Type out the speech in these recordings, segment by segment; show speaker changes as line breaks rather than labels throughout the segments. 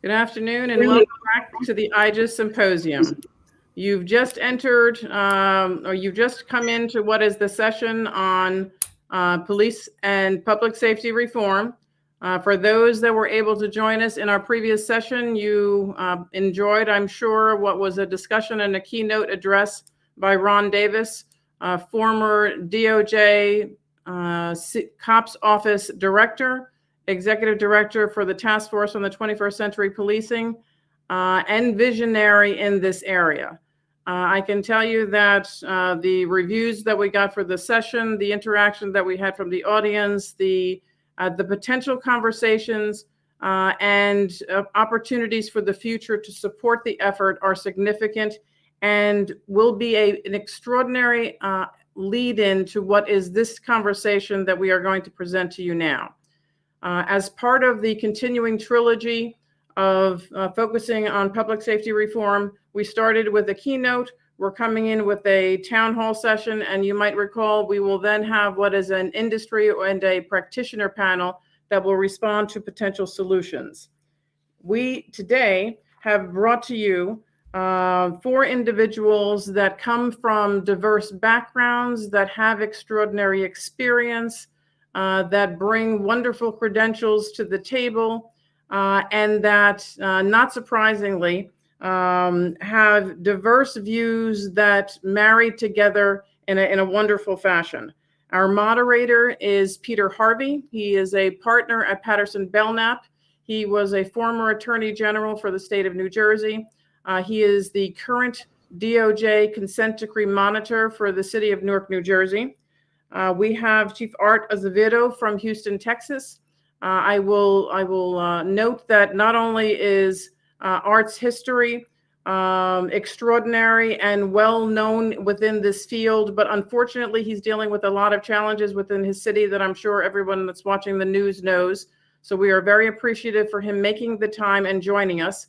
Good afternoon and welcome back to the IGES Symposium. You've just entered, or you've just come into what is the session on police and public safety reform. For those that were able to join us in our previous session, you enjoyed, I'm sure, what was a discussion and a keynote address by Ron Davis, former DOJ Cops Office Director, Executive Director for the Task Force on the 21st Century Policing, and visionary in this area. I can tell you that the reviews that we got for the session, the interaction that we had from the audience, the potential conversations and opportunities for the future to support the effort are significant and will be an extraordinary lead-in to what is this conversation that we are going to present to you now. As part of the continuing trilogy of focusing on public safety reform, we started with a keynote. We're coming in with a town hall session, and you might recall we will then have what is an industry and a practitioner panel that will respond to potential solutions. We today have brought to you 4 individuals that come from diverse backgrounds, that have extraordinary experience, that bring wonderful credentials to the table, and that, not surprisingly, have diverse views that marry together in a wonderful fashion. Our moderator is Peter Harvey. He is a partner at Patterson Belknap. He was a former Attorney General for the state of New Jersey. He is the current DOJ consent decree monitor for the city of Newark, New Jersey. We have Chief Art Acevedo from Houston, Texas. I will note that not only is Art's history extraordinary and well known within this field, but unfortunately he's dealing with a lot of challenges within his city that I'm sure everyone that's watching the news knows. So we are very appreciative for him making the time and joining us.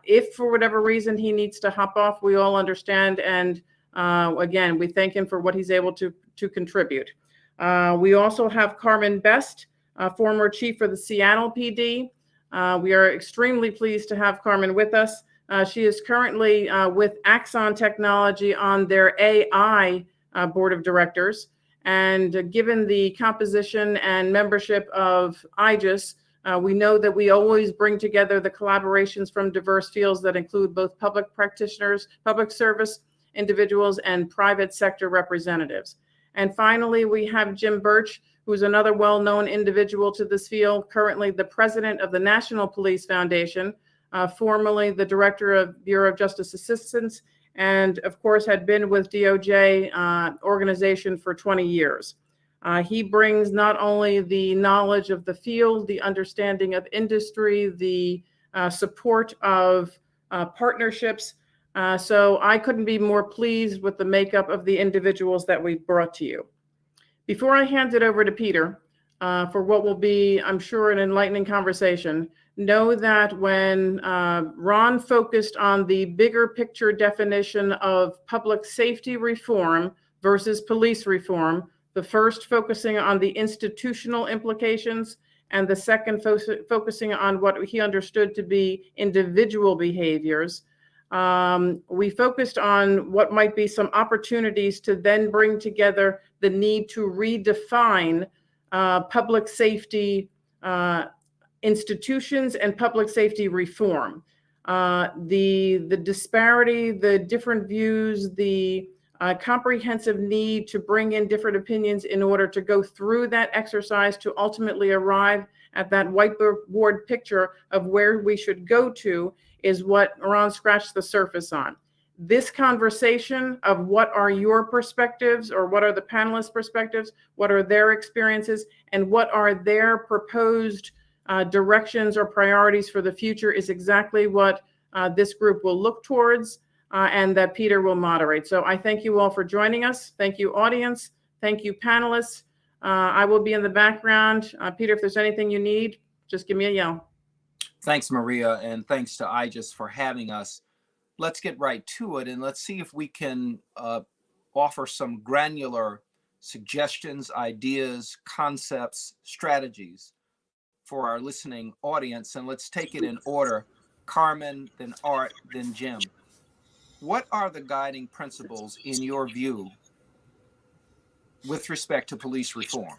If for whatever reason he needs to hop off, we all understand. And again, we thank him for what he's able to contribute. We also have Carmen Best, former chief for the Seattle PD. We are extremely pleased to have Carmen with us. She is currently with Axon Technology on their AI board of directors. And given the composition and membership of IGES, we know that we always bring together the collaborations from diverse fields that include both public practitioners, public service individuals, and private sector representatives. And finally, we have Jim Burch, who's another well-known individual to this field, currently the president of the National Police Foundation, formerly the director of Bureau of Justice Assistance, and of course had been with DOJ organization for 20 years. He brings not only the knowledge of the field, the understanding of industry, the support of partnerships. So I couldn't be more pleased with the makeup of the individuals that we've brought to you. Before I hand it over to Peter for what will be, I'm sure, an enlightening conversation, know that when Ron focused on the bigger picture definition of public safety reform versus police reform, the first focusing on the institutional implications and the second focusing on what he understood to be individual behaviors, we focused on what might be some opportunities to then bring together the need to redefine public safety institutions and public safety reform. The disparity, the different views, the comprehensive need to bring in different opinions in order to go through that exercise to ultimately arrive at that whiteboard picture of where we should go to is what Ron scratched the surface on. This conversation of what are your perspectives, or what are the panelists' perspectives, what are their experiences, and what are their proposed directions or priorities for the future is exactly what this group will look towards and that Peter will moderate. So I thank you all for joining us. Thank you, audience. Thank you, panelists. I will be in the background. Peter, if there's anything you need, just give me a yell.
Thanks, Maria, and thanks to IGES for having us. Let's get right to it, and let's see if we can offer some granular suggestions, ideas, concepts, strategies for our listening audience, and let's take it in order. Carmen, then Art, then Jim. What are the guiding principles in your view with respect to police reform?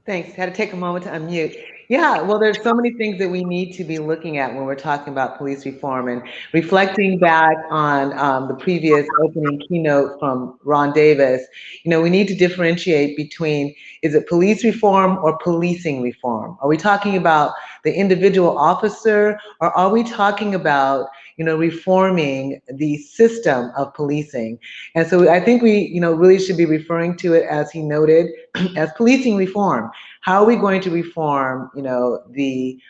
Thanks. Had to take a moment to unmute. Yeah, well, there's so many things that we need to be looking at when we're talking about police reform, and reflecting back on the previous opening keynote from Ron Davis. We need to differentiate between, is it police reform or policing reform? Are we talking about the individual officer, or are we talking about reforming the system of policing? And so I think we really should be referring to it, as he noted, as policing reform. How are we going to reform, the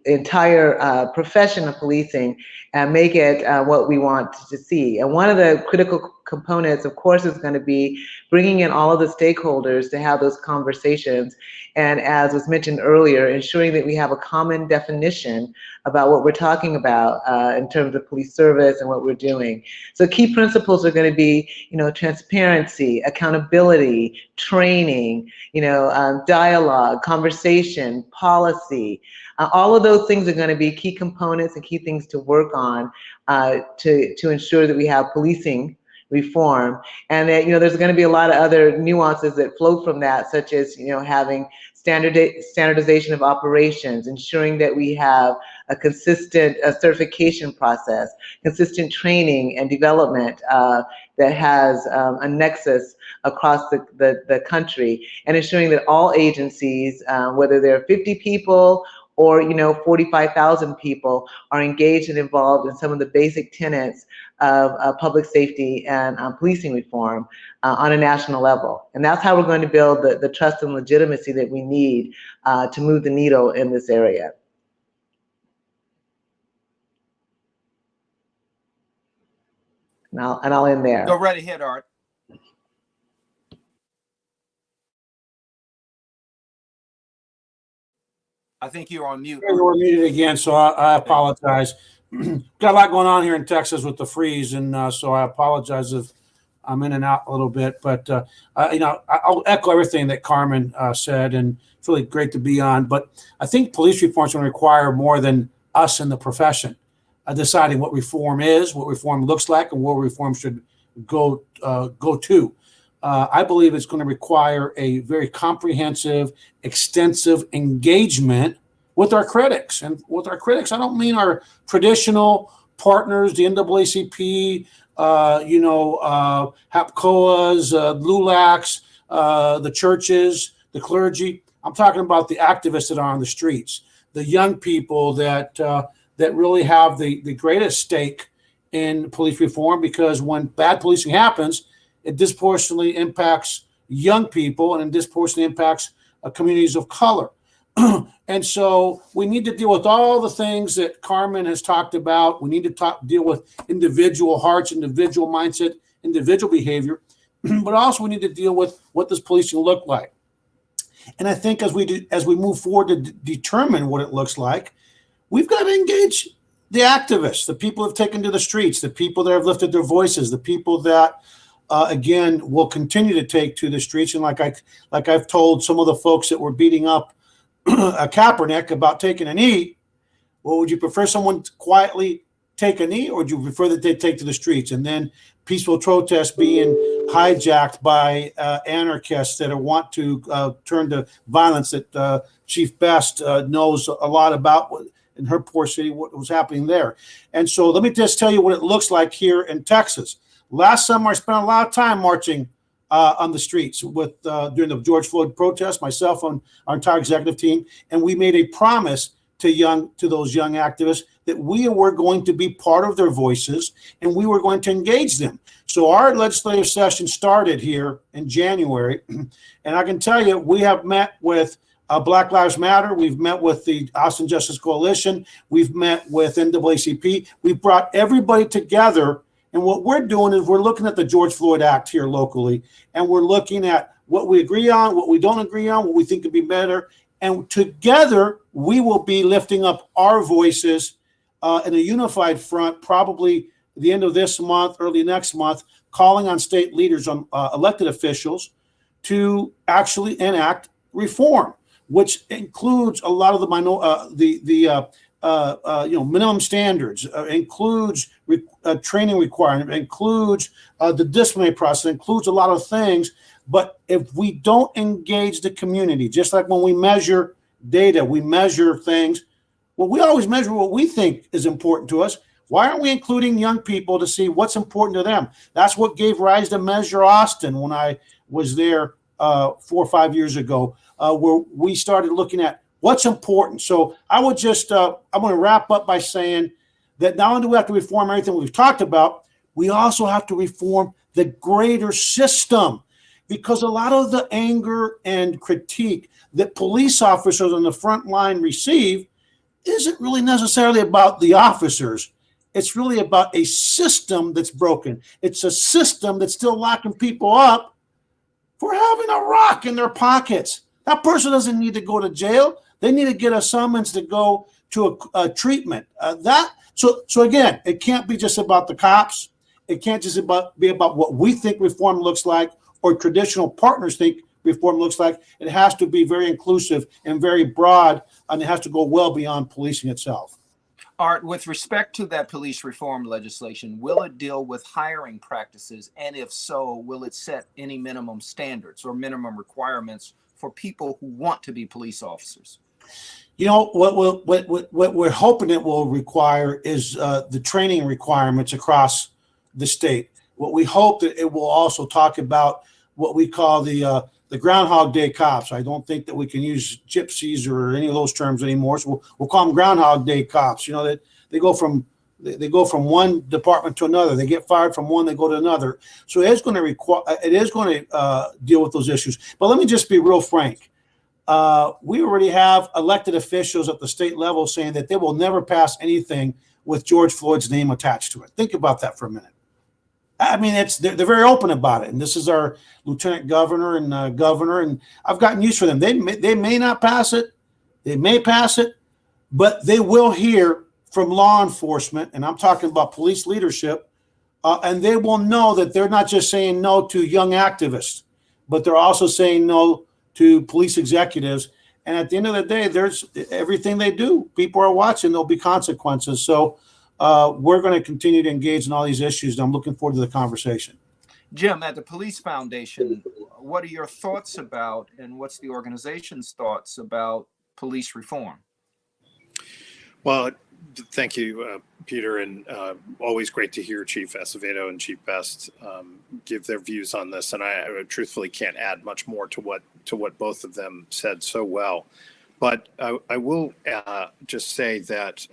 entire profession of policing and make it what we want to see? And one of the critical components, of course, is going to be bringing in all of the stakeholders to have those conversations. And as was mentioned earlier, ensuring that we have a common definition about what we're talking about in terms of police service and what we're doing. So key principles are going to be, transparency, accountability, training, dialogue, conversation, policy. All of those things are going to be key components and key things to work on to ensure that we have policing reform, and that there's going to be a lot of other nuances that flow from that, such as having standardization of operations, ensuring that we have a consistent certification process, consistent training and development that has a nexus across the country, and ensuring that all agencies, whether they're 50 people or 45,000 people, are engaged and involved in some of the basic tenets of public safety and policing reform on a national level. And that's how we're going to build the trust and legitimacy that we need to move the needle in this area. And I'll end there.
Go right ahead, Art. I think you're on mute.
We're muted again, so I apologize. Got a lot going on here in Texas with the freeze, and so I apologize if I'm in and out a little bit. But I'll echo everything that Carmen said, and it's really great to be on. But I think police reform is going to require more than us in the profession deciding what reform is, what reform looks like, and where reform should go to. I believe it's going to require a very comprehensive, extensive engagement with our critics. And with our critics, I don't mean our traditional partners, the NAACP, HAPCOAs, LULACs, the churches, the clergy. I'm talking about the activists that are on the streets, the young people that really have the greatest stake in police reform, because when bad policing happens, it disproportionately impacts young people, and it disproportionately impacts communities of color. And so we need to deal with all the things that Carmen has talked about. We need to deal with individual hearts, individual mindset, individual behavior, but also we need to deal with what does policing look like. And I think as we move forward to determine what it looks like, we've got to engage the activists, the people who have taken to the streets, the people that have lifted their voices, the people that again will continue to take to the streets. And like I've told some of the folks that were beating up a Kaepernick about taking a knee, well, would you prefer someone to quietly take a knee, or would you prefer that they take to the streets? And then peaceful protests being hijacked by anarchists that want to turn to violence, that Chief Best knows a lot about in her poor city, what was happening there. And so let me just tell you what it looks like here in Texas. Last summer, I spent a lot of time marching on the streets during the George Floyd protest, myself and our entire executive team, and we made a promise to those young activists that we were going to be part of their voices and we were going to engage them. So our legislative session started here in January, and I can tell you we have met with Black Lives Matter, we've met with the Austin Justice Coalition, we've met with NAACP, we've brought everybody together. And what we're doing is we're looking at the George Floyd Act here locally, and we're looking at what we agree on, what we don't agree on, what we think could be better. And together, we will be lifting up our voices in a unified front, probably the end of this month, early next month, calling on state leaders, on elected officials, to actually enact reform, which includes a lot of the minimum standards, includes training requirement, includes the disciplinary process, includes a lot of things. But if we don't engage the community, just like when we measure data, we measure things. Well, we always measure what we think is important to us. Why aren't we including young people to see what's important to them? That's what gave rise to Measure Austin when I was there 4 or 5 years ago, where we started looking at what's important. So I would just, I'm going to wrap up by saying that not only do we have to reform everything we've talked about, we also have to reform the greater system, because a lot of the anger and critique that police officers on the front line receive isn't really necessarily about the officers. It's really about a system that's broken. It's a system that's still locking people up for having a rock in their pockets. That person doesn't need to go to jail. They need to get a summons to go to a treatment. So again, it can't be just about the cops. It can't just be about what we think reform looks like or traditional partners think reform looks like. It has to be very inclusive and very broad, and it has to go well beyond policing itself.
Art, with respect to that police reform legislation, will it deal with hiring practices? And if so, will it set any minimum standards or minimum requirements for people who want to be police officers?
You know, what we're hoping it will require is the training requirements across the state. What we hope that it will also talk about what we call the Groundhog Day cops. I don't think that we can use gypsies or any of those terms anymore. So we'll call them Groundhog Day cops. You know, that they go from one department to another. They get fired from one, they go to another. So it is going to deal with those issues. But let me just be real frank. We already have elected officials at the state level saying that they will never pass anything with George Floyd's name attached to it. Think about that for a minute. I mean, they're very open about it, and this is our lieutenant governor and governor, and I've gotten used to them. They may not pass it, they may pass it, but they will hear from law enforcement, and I'm talking about police leadership, and they will know that they're not just saying no to young activists, but they're also saying no to police executives. And at the end of the day, there's everything they do. People are watching. There'll be consequences. So we're going to continue to engage in all these issues. And I'm looking forward to the conversation.
Jim, at the Police Foundation, what are your thoughts about, and what's the organization's thoughts about police reform?
Well, thank you, Peter, and always great to hear Chief Acevedo and Chief Best give their views on this. And I truthfully can't add much more to what both of them said so well. But I will just say that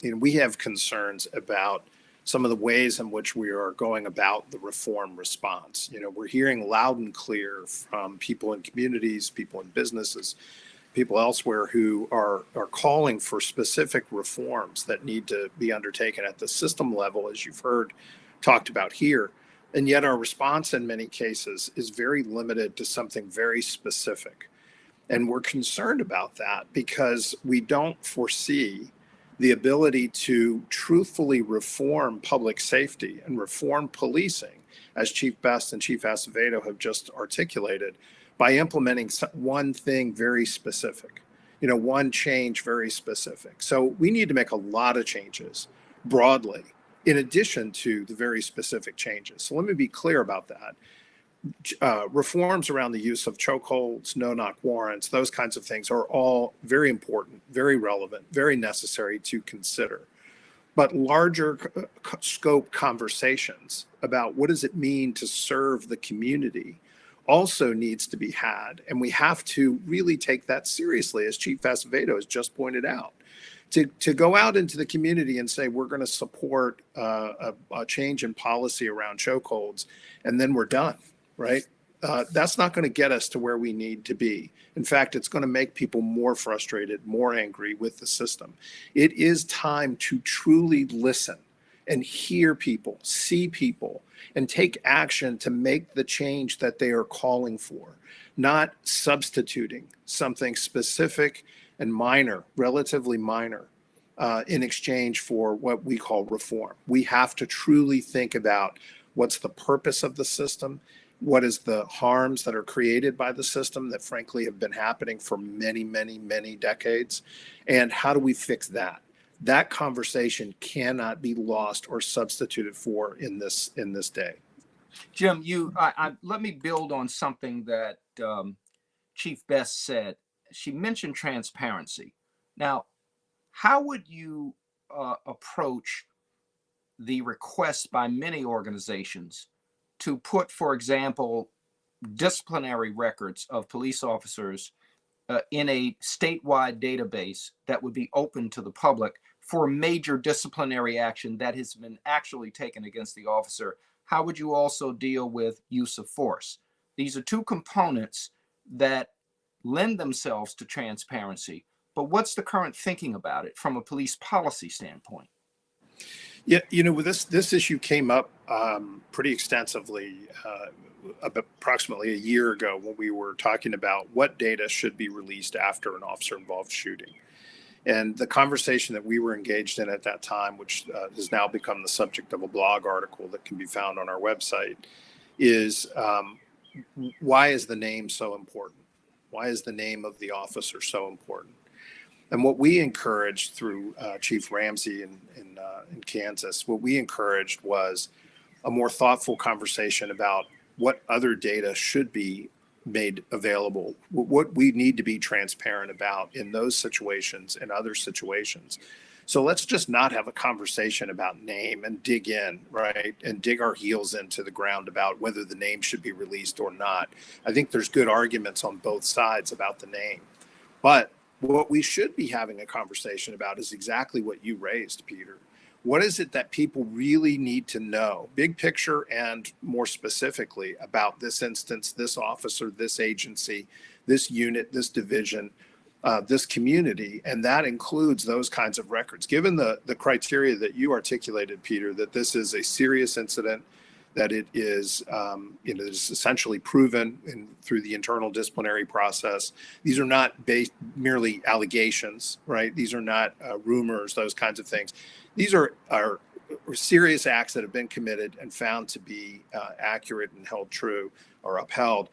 we have concerns about some of the ways in which we are going about the reform response. We're hearing loud and clear from people in communities, people in businesses, people elsewhere who are calling for specific reforms that need to be undertaken at the system level, as you've heard talked about here. And yet our response in many cases is very limited to something very specific. And we're concerned about that because we don't foresee the ability to truthfully reform public safety and reform policing, as Chief Best and Chief Acevedo have just articulated, by implementing one thing very specific, one change very specific. So we need to make a lot of changes broadly, in addition to the very specific changes. So let me be clear about that. Reforms around the use of chokeholds, no-knock warrants, those kinds of things are all very important, very relevant, very necessary to consider. But larger scope conversations about what does it mean to serve the community also needs to be had. And we have to really take that seriously, as Chief Acevedo has just pointed out. To go out into the community and say, we're going to support a change in policy around chokeholds, and then we're done, right? That's not going to get us to where we need to be. In fact, it's going to make people more frustrated, more angry with the system. It is time to truly listen and hear people, see people, and take action to make the change that they are calling for, not substituting something specific and minor, relatively minor, in exchange for what we call reform. We have to truly think about what's the purpose of the system, What is the harms that are created by the system that frankly have been happening for many, many, many decades? And how do we fix that? That conversation cannot be lost or substituted for in this day.
Jim, let me build on something that Chief Best said. She mentioned transparency. Now, how would you approach the request by many organizations to put, for example, disciplinary records of police officers in a statewide database that would be open to the public for major disciplinary action that has been actually taken against the officer? How would you also deal with use of force? These are two components that lend themselves to transparency. But what's the current thinking about it from a police policy standpoint?
Yeah, this issue came up pretty extensively approximately a year ago when we were talking about what data should be released after an officer-involved shooting. And the conversation that we were engaged in at that time, which has now become the subject of a blog article that can be found on our website, is why is the name so important? Why is the name of the officer so important? And what we encouraged through Chief Ramsey in Kansas, what we encouraged was a more thoughtful conversation about what other data should be made available, what we need to be transparent about in those situations and other situations. So let's just not have a conversation about name and dig in, right? And dig our heels into the ground about whether the name should be released or not. I think there's good arguments on both sides about the name. But what we should be having a conversation about is exactly what you raised, Peter. What is it that people really need to know, big picture and more specifically about this instance, this officer, this agency, this unit, this division, this community? And that includes those kinds of records. Given the criteria that you articulated, Peter, that this is a serious incident, that it is, is essentially proven through the internal disciplinary process. These are not merely allegations, right? These are not rumors, those kinds of things. These are serious acts that have been committed and found to be accurate and held true or upheld.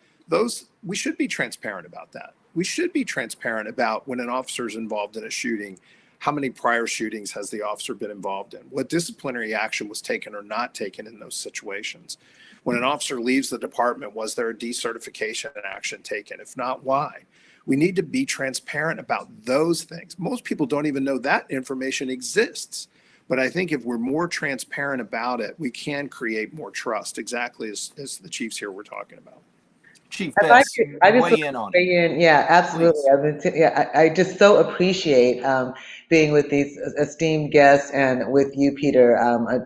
We should be transparent about that. We should be transparent about when an officer is involved in a shooting, how many prior shootings has the officer been involved in? What disciplinary action was taken or not taken in those situations? When an officer leaves the department, was there a decertification action taken? If not, why? We need to be transparent about those things. Most people don't even know that information exists. But I think if we're more transparent about it, we can create more trust, exactly as the chiefs here were talking about.
Chief Best, weigh in on it.
Yeah, absolutely. I just so appreciate being with these esteemed guests and with you, Peter.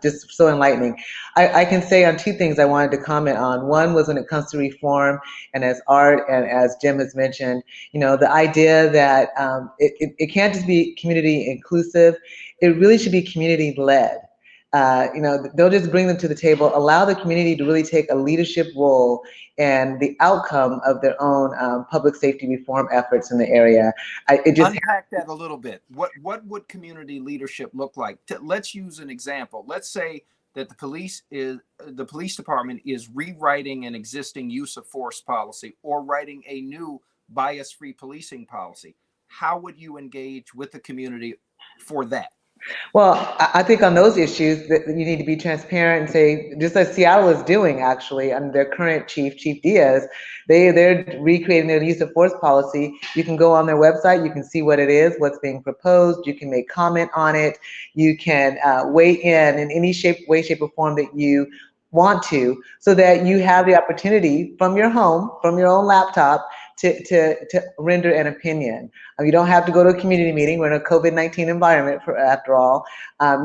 Just so enlightening. I can say on two things I wanted to comment on. One was when it comes to reform, and as Art and as Jim has mentioned, the idea that it can't just be community inclusive. It really should be community led. They'll just bring them to the table, allow the community to really take a leadership role in the outcome of their own public safety reform efforts in the area.
Unpack that a little bit. What would community leadership look like? Let's use an example. Let's say that the police department is rewriting an existing use of force policy or writing a new bias-free policing policy. How would you engage with the community for that?
Well, I think on those issues that you need to be transparent and say, just as Seattle is doing actually, under their current Chief Diaz, they're recreating their use of force policy. You can go on their website, you can see what it is, what's being proposed, you can make comment on it, you can weigh in any way, shape, or form that you want to, so that you have the opportunity from your home, from your own laptop, to render an opinion. You don't have to go to a community meeting. We're in a COVID-19 environment, after all.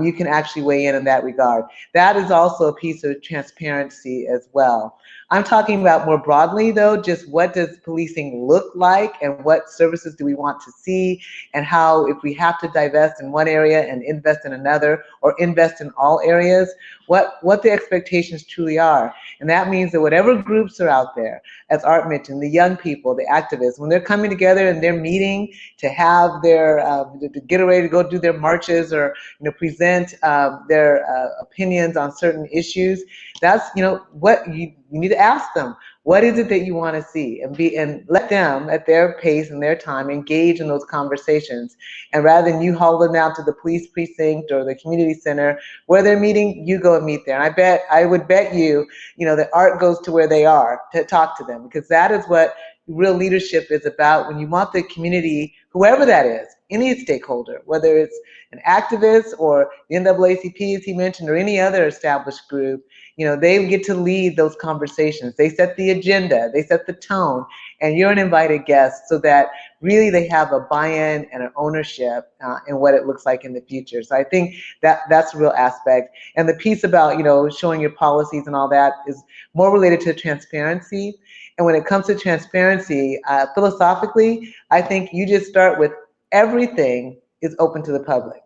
You can actually weigh in that regard. That is also a piece of transparency as well. I'm talking about more broadly, though, just what does policing look like and what services do we want to see, and how, if we have to divest in one area and invest in another, or invest in all areas, what the expectations truly are. And that means that whatever groups are out there, as Art mentioned, the young people, the activists, when they're coming together and they're meeting to have their, to get ready to go do their marches or present their opinions on certain issues, that's what You need to ask them, what is it that you want to see? And let them, at their pace and their time, engage in those conversations. And rather than you haul them out to the police precinct or the community center where they're meeting, you go and meet there. And I would bet you, that Art goes to where they are to talk to them, because that is what real leadership is about. When you want the community, whoever that is, any stakeholder, whether it's an activist or the NAACP, as he mentioned, or any other established group, they get to lead those conversations. They set the agenda, they set the tone, and you're an invited guest, so that really they have a buy-in and an ownership in what it looks like in the future. So I think that's a real aspect. And the piece about, showing your policies and all that is more related to transparency. And when it comes to transparency, philosophically, I think you just start with everything is open to the public.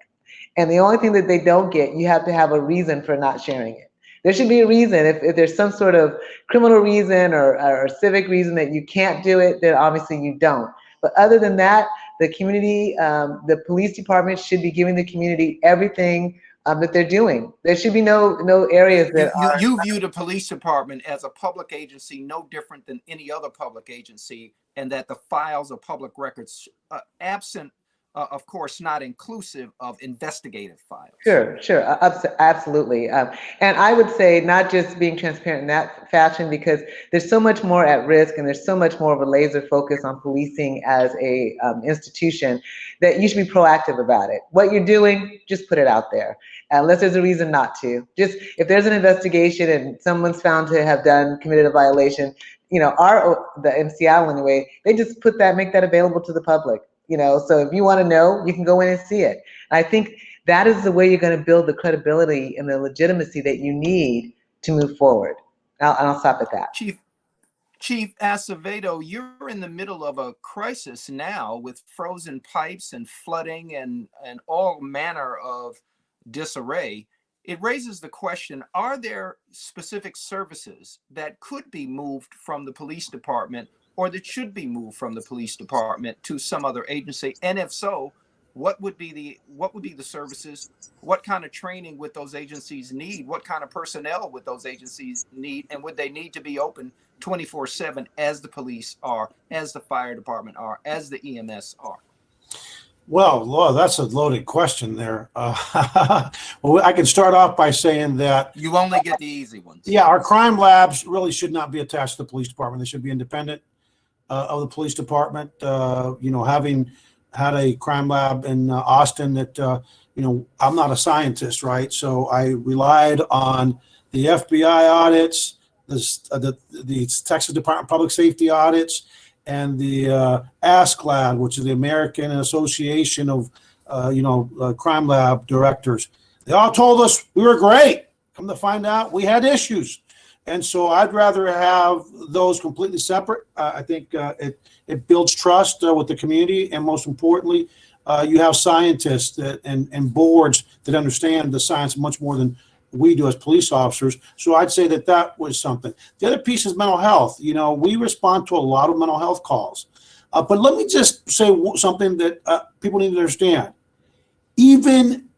And the only thing that they don't get, you have to have a reason for not sharing it. There should be a reason. If there's some sort of criminal reason or civic reason that you can't do it, then obviously you don't. But other than that, the community, the police department should be giving the community everything that they're doing. There should be no areas that
you view the police department as a public agency no different than any other public agency, and that the files of public records, absent, of course, not inclusive of investigative files.
Sure, absolutely. And I would say not just being transparent in that fashion, because there's so much more at risk, and there's so much more of a laser focus on policing as a institution, that you should be proactive about it. What you're doing, just put it out there, unless there's a reason not to. Just if there's an investigation and someone's found to have committed a violation, in Seattle anyway, they just make that available to the public. So if you want to know, you can go in and see it. And I think that is the way you're going to build the credibility and the legitimacy that you need to move forward. I'll stop at that.
Chief Acevedo, you're in the middle of a crisis now with frozen pipes and flooding and all manner of disarray. It raises the question, are there specific services that could be moved from the police department, or that should be moved from the police department to some other agency? And if so, what would be the services? What kind of training would those agencies need? What kind of personnel would those agencies need? And would they need to be open 24/7 as the police are, as the fire department are, as the EMS are?
Well, Laura, that's a loaded question there. Well, I can start off by saying that
you only get the easy ones.
Yeah, our crime labs really should not be attached to the police department. They should be independent of the police department. Having had a crime lab in Austin that, I'm not a scientist, right? So I relied on the FBI audits, the Texas Department of Public Safety audits, and the Ask Lab, which is the American Association of, crime lab directors. They all told us we were great. Come to find out, we had issues. And so I'd rather have those completely separate. I think it builds trust with the community, and most importantly, you have scientists and boards that understand the science much more than we do as police officers. So I'd say that was something. The other piece is mental health. We respond to a lot of mental health calls. But let me just say something that people need to understand. Even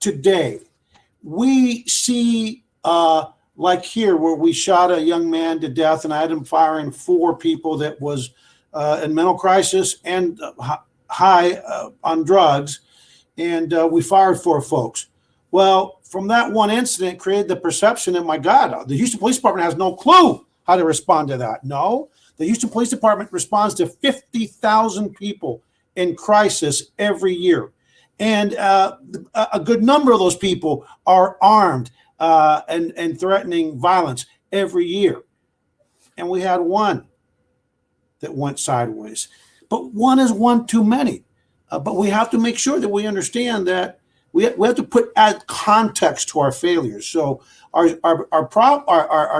today, we see, like here, where we shot a young man to death, and I had him firing 4 people that was in mental crisis and high on drugs, and we fired 4 folks. Well, from that one incident created the perception that, my God, the Houston Police Department has no clue how to respond to that. No, the Houston Police Department responds to 50,000 people in crisis every year. And a good number of those people are armed and threatening violence every year. And we had 1 that went sideways. But 1 is 1 too many. But we have to make sure that we understand that we have to add context to our failures. So our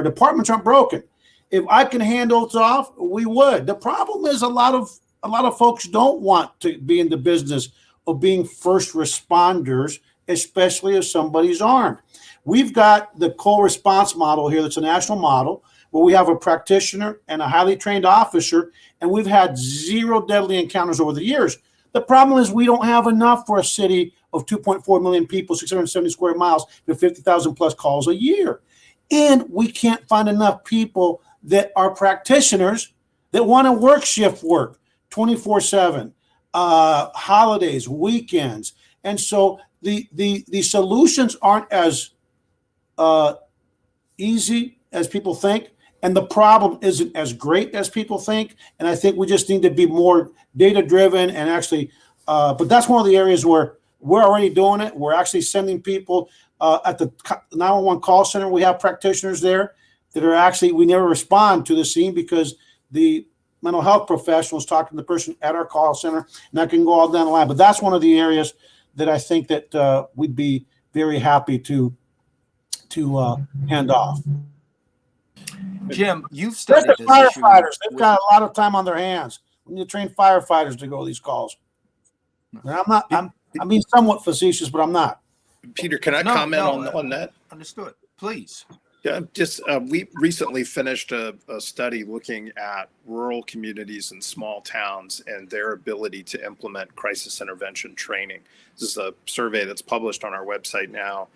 departments aren't broken. If I can hand those off, we would. The problem is a lot of folks don't want to be in the business of being first responders, especially if somebody's armed. We've got the co-response model here. That's a national model where we have a practitioner and a highly trained officer, and we've had 0 deadly encounters over the years. The problem is we don't have enough for a city of 2.4 million people, 670 square miles, with 50,000 plus calls a year. And we can't find enough people that are practitioners that want to work shift work 24/7, holidays, weekends. And so the solutions aren't as easy as people think, and the problem isn't as great as people think. And I think we just need to be more data driven and actually, but that's one of the areas where we're already doing it. We're actually sending people at the 911 call center. We have practitioners there that are actually, we never respond to the scene because the mental health professionals talking to the person at our call center, and that can go all down the line. But that's one of the areas that I think that we'd be very happy to hand off.
Jim, you've
That's
studied
the
this issue.
firefighters. They've got a lot of time on their hands. We need to train firefighters to go these calls. And I'm being somewhat facetious, but I'm not.
Peter, can I
No,
comment
no,
on that?
Understood. Please.
Yeah, just we recently finished a study looking at rural communities and small towns and their ability to implement crisis intervention training. This is a survey that's published on our website now.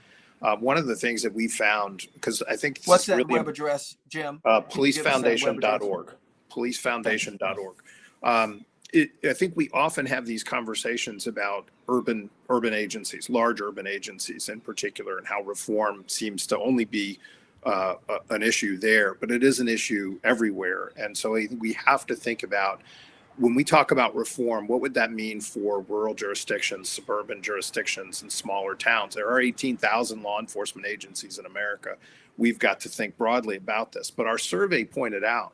One of the things that we found, because I think
What's that web address, Jim?
policefoundation.org. Policefoundation.org. I think we often have these conversations about urban agencies, large urban agencies in particular, and how reform seems to only be an issue there, but it is an issue everywhere. And so I think we have to think about, when we talk about reform, what would that mean for rural jurisdictions, suburban jurisdictions, and smaller towns? There are 18,000 law enforcement agencies in America. We've got to think broadly about this. But our survey pointed out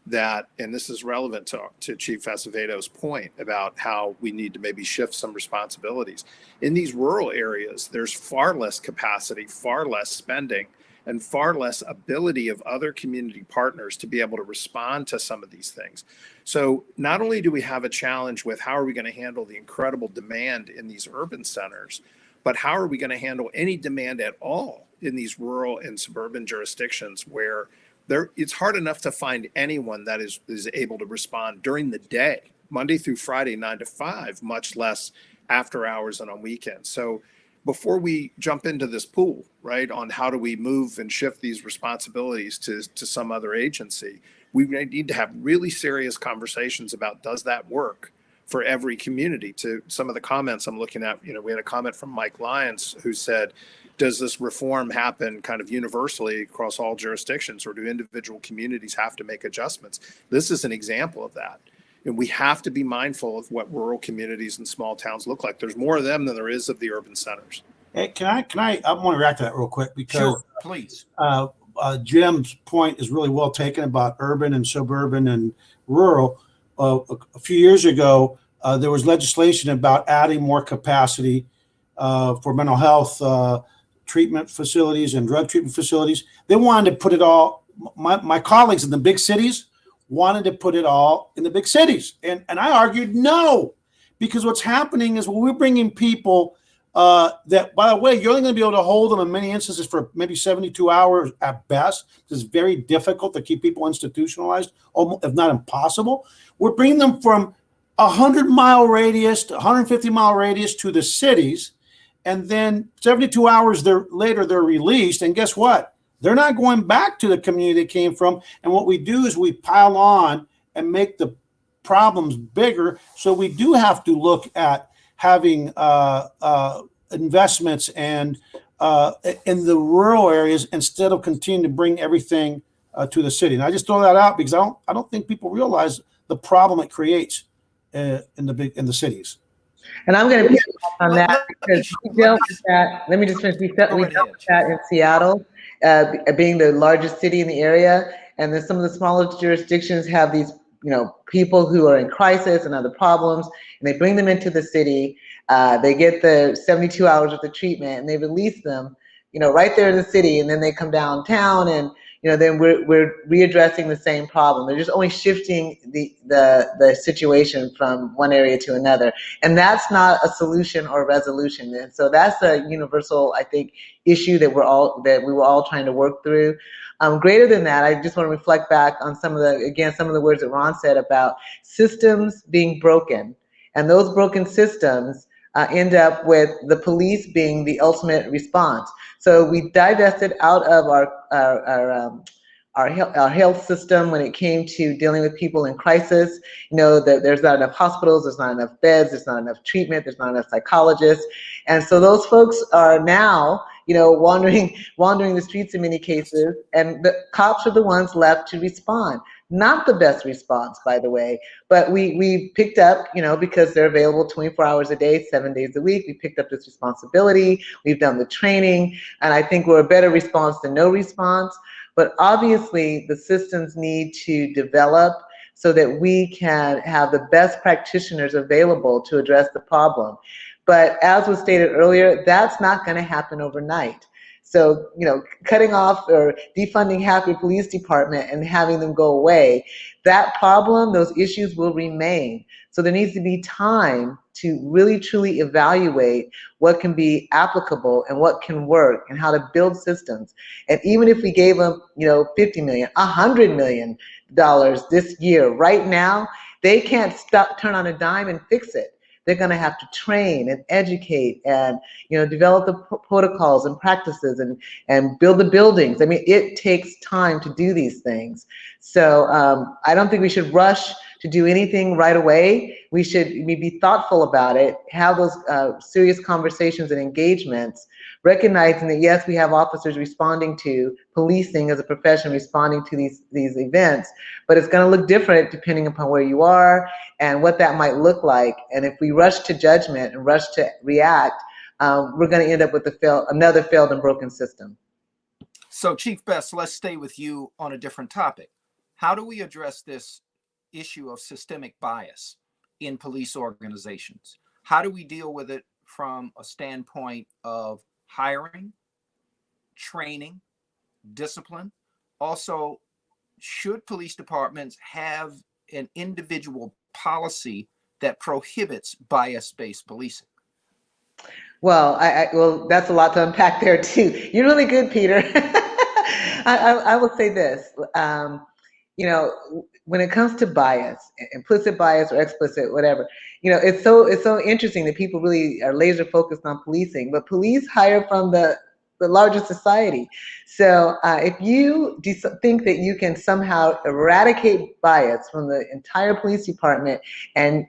that, and this is relevant to Chief Acevedo's point about how we need to maybe shift some responsibilities. In these rural areas, there's far less capacity, far less spending, and far less ability of other community partners to be able to respond to some of these things. So not only do we have a challenge with how are we going to handle the incredible demand in these urban centers, but how are we going to handle any demand at all in these rural and suburban jurisdictions where it's hard enough to find anyone that is able to respond during the day, Monday through Friday, 9 to 5, much less after hours and on weekends. So before we jump into this pool, right, on how do we move and shift these responsibilities to some other agency, we need to have really serious conversations about, does that work for every community? To some of the comments I'm looking at, we had a comment from Mike Lyons who said, does this reform happen kind of universally across all jurisdictions, or do individual communities have to make adjustments? This is an example of that. And we have to be mindful of what rural communities and small towns look like. There's more of them than there is of the urban centers.
Hey, I want to react to that real quick because
Sure, please.
Jim's point is really well taken about urban and suburban and rural. A few years ago, there was legislation about adding more capacity for mental health treatment facilities and drug treatment facilities. They wanted to put it all, my colleagues in the big cities wanted to put it all in the big cities. And I argued no, because what's happening is when we're bringing people that, by the way, you're only going to be able to hold them in many instances for maybe 72 hours at best. It's very difficult to keep people institutionalized, if not impossible. We're bringing them from 100-mile radius to 150-mile radius to the cities. And then 72 hours later, they're released. And guess what? They're not going back to the community they came from. And what we do is we pile on and make the problems bigger. So we do have to look at having investments and in the rural areas instead of continuing to bring everything to the city. And I just throw that out because I don't think people realize the problem it creates in the cities.
And I'm going to pick up on that because we dealt with that. Let me just finish. We dealt with that in Seattle, being the largest city in the area, and then some of the smaller jurisdictions have these, people who are in crisis and other problems, and they bring them into the city. They get the 72 hours of the treatment, and they release them, right there in the city, and then they come downtown, and then we're readdressing the same problem. They're just only shifting the situation from one area to another, and that's not a solution or a resolution. And so that's a universal, I think, issue that we were all trying to work through. Greater than that, I just want to reflect back on some of the words that Ron said about systems being broken, and those broken systems end up with the police being the ultimate response. So we divested out of our health system when it came to dealing with people in crisis. You know, that there's not enough hospitals, there's not enough beds, there's not enough treatment, there's not enough psychologists. And so those folks are now, you know, wandering the streets in many cases, and the cops are the ones left to respond. Not the best response, by the way, but we picked up, you know, because they're available 24 hours a day, 7 days a week. We picked up this responsibility. We've done the training, and I think we're a better response than no response. But obviously, the systems need to develop so that we can have the best practitioners available to address the problem. But as was stated earlier, that's not going to happen overnight. So, you know, cutting off or defunding half your police department and having them go away, that problem, those issues will remain. So there needs to be time to really truly evaluate what can be applicable and what can work and how to build systems. And even if we gave them, you know, $50 million, $100 million this year, right now, they can't turn on a dime and fix it. They're going to have to train and educate and, you know, develop the protocols and practices and build the buildings. I mean, it takes time to do these things. So I don't think we should rush to do anything right away. We should be thoughtful about it, have those serious conversations and engagements, recognizing that, yes, we have officers responding to policing as a profession, responding to these events, but it's going to look different depending upon where you are and what that might look like. And if we rush to judgment and rush to react, we're going to end up with another failed and broken system.
So, Chief Best, let's stay with you on a different topic. How do we address this issue of systemic bias in police organizations? How do we deal with it from a standpoint of hiring, training, discipline? Also, should police departments have an individual policy that prohibits bias-based policing?
Well, well, that's a lot to unpack there too. You're really good, Peter. I will say this. You know, when it comes to bias, implicit bias or explicit, whatever, you know, it's so interesting that people really are laser focused on policing, but police hire from the larger society. So if you think that you can somehow eradicate bias from the entire police department, and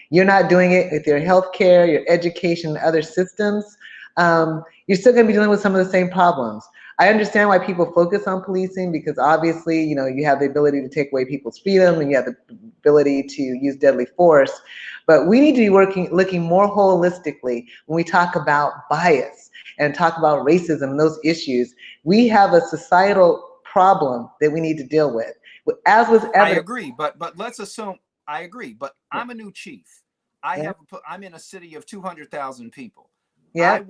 you're not doing it with your healthcare, your education, and other systems, you're still going to be dealing with some of the same problems. I understand why people focus on policing, because obviously, you know, you have the ability to take away people's freedom and you have the ability to use deadly force. But we need to be looking more holistically when we talk about bias and talk about racism and those issues. We have a societal problem that we need to deal with. As was evident.
I agree, but let's assume I agree. But I'm a new chief. I'm in a city of 200,000 people.
Yeah.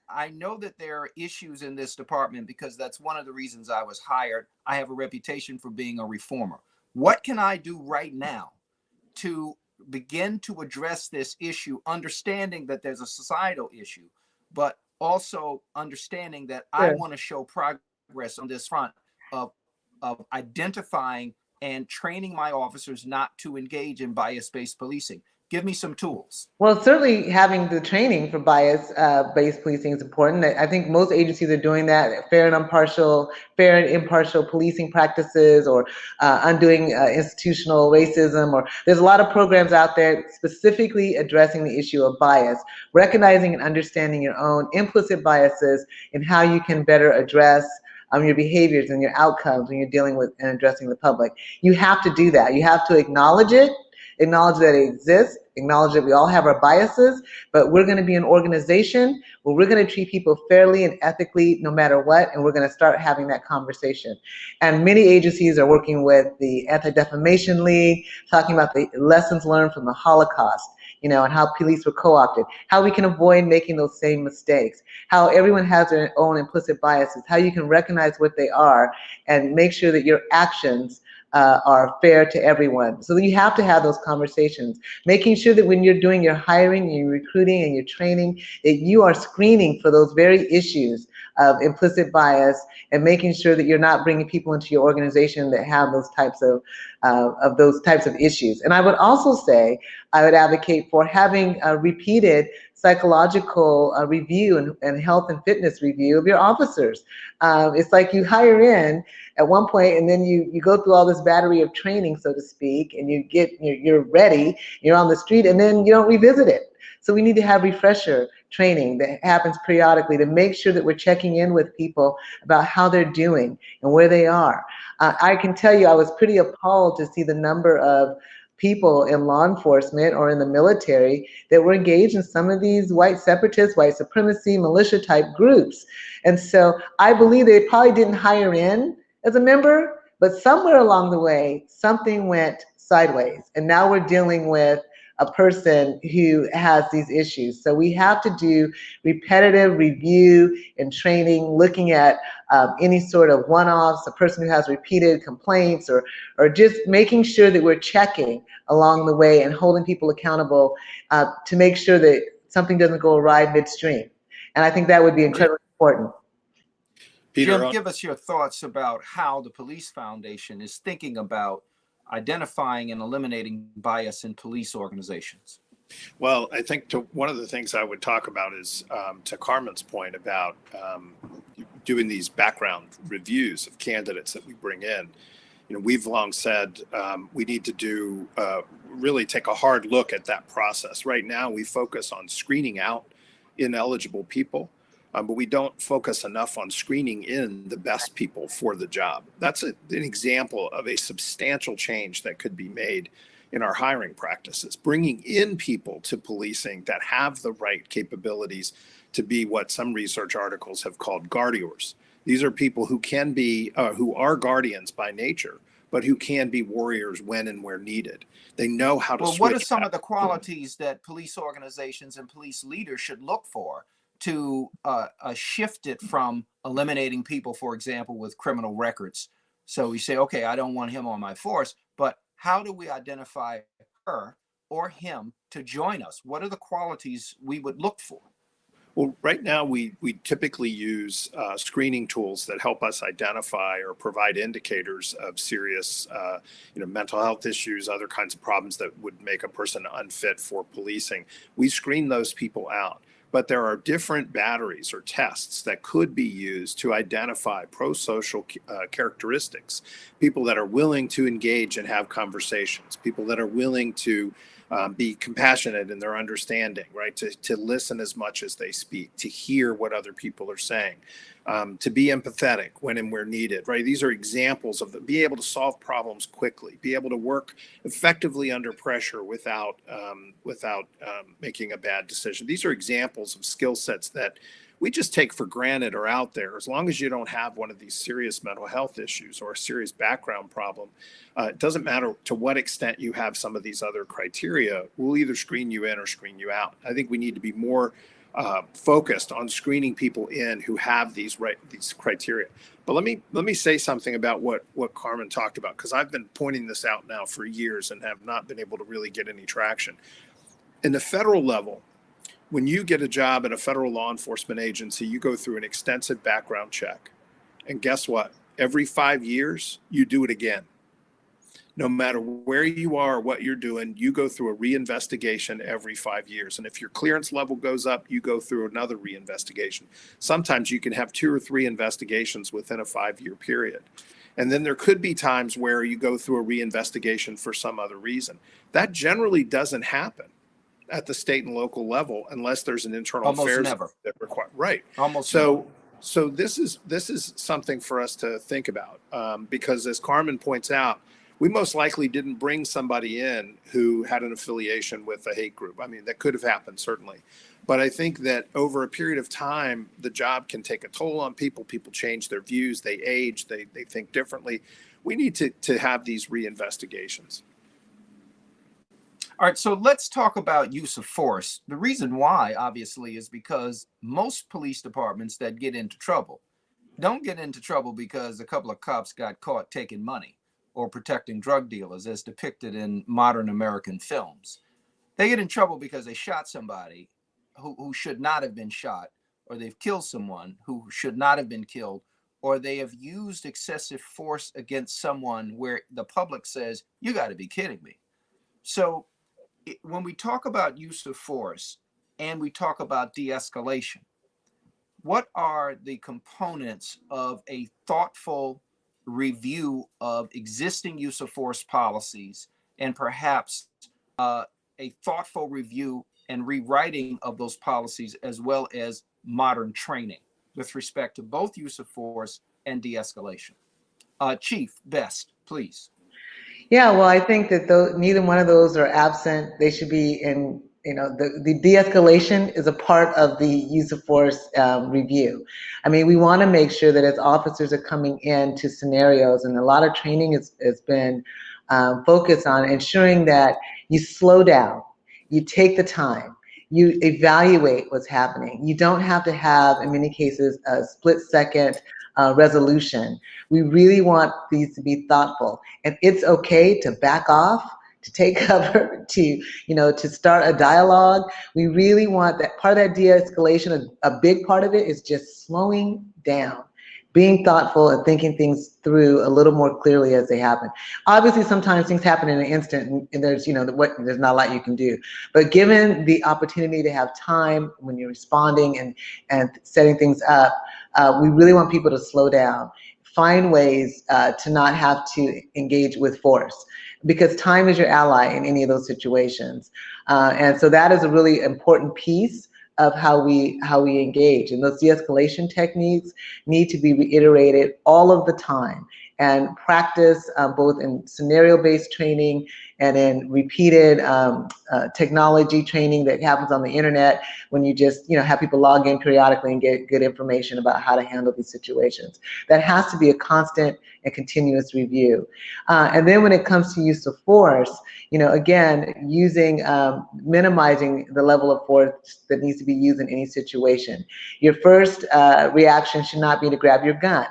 I know that there are issues in this department because that's one of the reasons I was hired. I have a reputation for being a reformer. What can I do right now to begin to address this issue, understanding that there's a societal issue, but also understanding that I want to show progress on this front of identifying and training my officers not to engage in bias-based policing? Give me some tools.
Well, certainly having the training for bias-based policing is important. I think most agencies are doing that. Fair and impartial policing practices, or undoing institutional racism, or there's a lot of programs out there specifically addressing the issue of bias, recognizing and understanding your own implicit biases and how you can better address your behaviors and your outcomes when you're dealing with and addressing the public. You have to do that. You have to acknowledge it, acknowledge that it exists, acknowledge that we all have our biases, but we're going to be an organization where we're going to treat people fairly and ethically no matter what, and we're going to start having that conversation. And many agencies are working with the Anti-Defamation League, talking about the lessons learned from the Holocaust, you know, and how police were co-opted, how we can avoid making those same mistakes, how everyone has their own implicit biases, how you can recognize what they are and make sure that your actions are fair to everyone. So you have to have those conversations, making sure that when you're doing your hiring, your recruiting, and your training, that you are screening for those very issues of implicit bias, and making sure that you're not bringing people into your organization that have those types of issues. And I would also say, I would advocate for having a repeated psychological review and health and fitness review of your officers. It's like you hire in at one point, and then you go through all this battery of training, so to speak, and you're ready, you're on the street, and then you don't revisit it. So we need to have refresher training that happens periodically to make sure that we're checking in with people about how they're doing and where they are. I can tell you, I was pretty appalled to see the number of people in law enforcement or in the military that were engaged in some of these white separatist, white supremacy, militia type groups. And so I believe they probably didn't hire in as a member, but somewhere along the way, something went sideways. And now we're dealing with a person who has these issues. So we have to do repetitive review and training, looking at any sort of one-offs, a person who has repeated complaints, or just making sure that we're checking along the way and holding people accountable to make sure that something doesn't go awry midstream. And I think that would be incredibly important.
Peter,
Jim, give us your thoughts about how the Police Foundation is thinking about identifying and eliminating bias in police organizations.
Well, I think one of the things I would talk about is to Carmen's point about doing these background reviews of candidates that we bring in. You know, we've long said we need to really take a hard look at that process. Right now, we focus on screening out ineligible people, but we don't focus enough on screening in the best people for the job. That's an example of a substantial change that could be made in our hiring practices, bringing in people to policing that have the right capabilities to be what some research articles have called guardiors. These are people who can be, who are guardians by nature, but who can be warriors when and where needed. They know how to switch.
Well, what are some of the qualities that police organizations and police leaders should look for to shift it from eliminating people, for example, with criminal records? So we say, okay, I don't want him on my force, but how do we identify her or him to join us? What are the qualities we would look for?
Well, right now we typically use screening tools that help us identify or provide indicators of serious, mental health issues, other kinds of problems that would make a person unfit for policing. We screen those people out. But there are different batteries or tests that could be used to identify pro-social characteristics, people that are willing to engage and have conversations, people that are willing to be compassionate in their understanding, right? To listen as much as they speak, to hear what other people are saying, to be empathetic when and where needed, right? These are examples of be able to solve problems quickly, be able to work effectively under pressure without making a bad decision. These are examples of skill sets that we just take for granted are out there. As long as you don't have one of these serious mental health issues or a serious background problem, it doesn't matter to what extent you have some of these other criteria, we'll either screen you in or screen you out. I think we need to be more focused on screening people in who have these criteria. But let me say something about what Carmen talked about, because I've been pointing this out now for years and have not been able to really get any traction. In the federal level, when you get a job at a federal law enforcement agency, you go through an extensive background check. And guess what? Every 5 years, you do it again. No matter where you are or what you're doing, you go through a reinvestigation every 5 years. And if your clearance level goes up, you go through another reinvestigation. Sometimes you can have 2 or 3 investigations within a 5-year period. And then there could be times where you go through a reinvestigation for some other reason. That generally doesn't happen at the state and local level unless there's an internal affairs that require, right. So this is something for us to think about, because as Carmen points out, we most likely didn't bring somebody in who had an affiliation with a hate group. I mean, that could have happened, certainly. But I think that over a period of time, the job can take a toll on people. People change their views, they age, they think differently. We need to have these reinvestigations.
All right, so let's talk about use of force. The reason why, obviously, is because most police departments that get into trouble don't get into trouble because a couple of cops got caught taking money or protecting drug dealers, as depicted in modern American films. They get in trouble because they shot somebody who should not have been shot, or they've killed someone who should not have been killed, or they have used excessive force against someone where the public says, you got to be kidding me. So when we talk about use of force and we talk about de-escalation, what are the components of a thoughtful review of existing use of force policies, and perhaps a thoughtful review and rewriting of those policies, as well as modern training with respect to both use of force and de-escalation? Chief Best, please.
Yeah, well, I think that neither one of those are absent. They should be in, the de-escalation is a part of the use of force review. I mean, we want to make sure that as officers are coming into scenarios, and a lot of training has been focused on ensuring that you slow down, you take the time, you evaluate what's happening. You don't have to have, in many cases, a split-second resolution. We really want these to be thoughtful, and it's okay to back off, to take cover, to start a dialogue. We really want that part of that de-escalation. A big part of it is just slowing down, being thoughtful and thinking things through a little more clearly as they happen. Obviously, sometimes things happen in an instant, and there's there's not a lot you can do. But given the opportunity to have time when you're responding and setting things up, we really want people to slow down, find ways to not have to engage with force, because time is your ally in any of those situations. And so that is a really important piece of how we engage. And those de-escalation techniques need to be reiterated all of the time and practice both in scenario-based training and in repeated technology training that happens on the internet, when you just have people log in periodically and get good information about how to handle these situations. That has to be a constant and continuous review. And then when it comes to use of force, again, minimizing the level of force that needs to be used in any situation. Your first reaction should not be to grab your gun,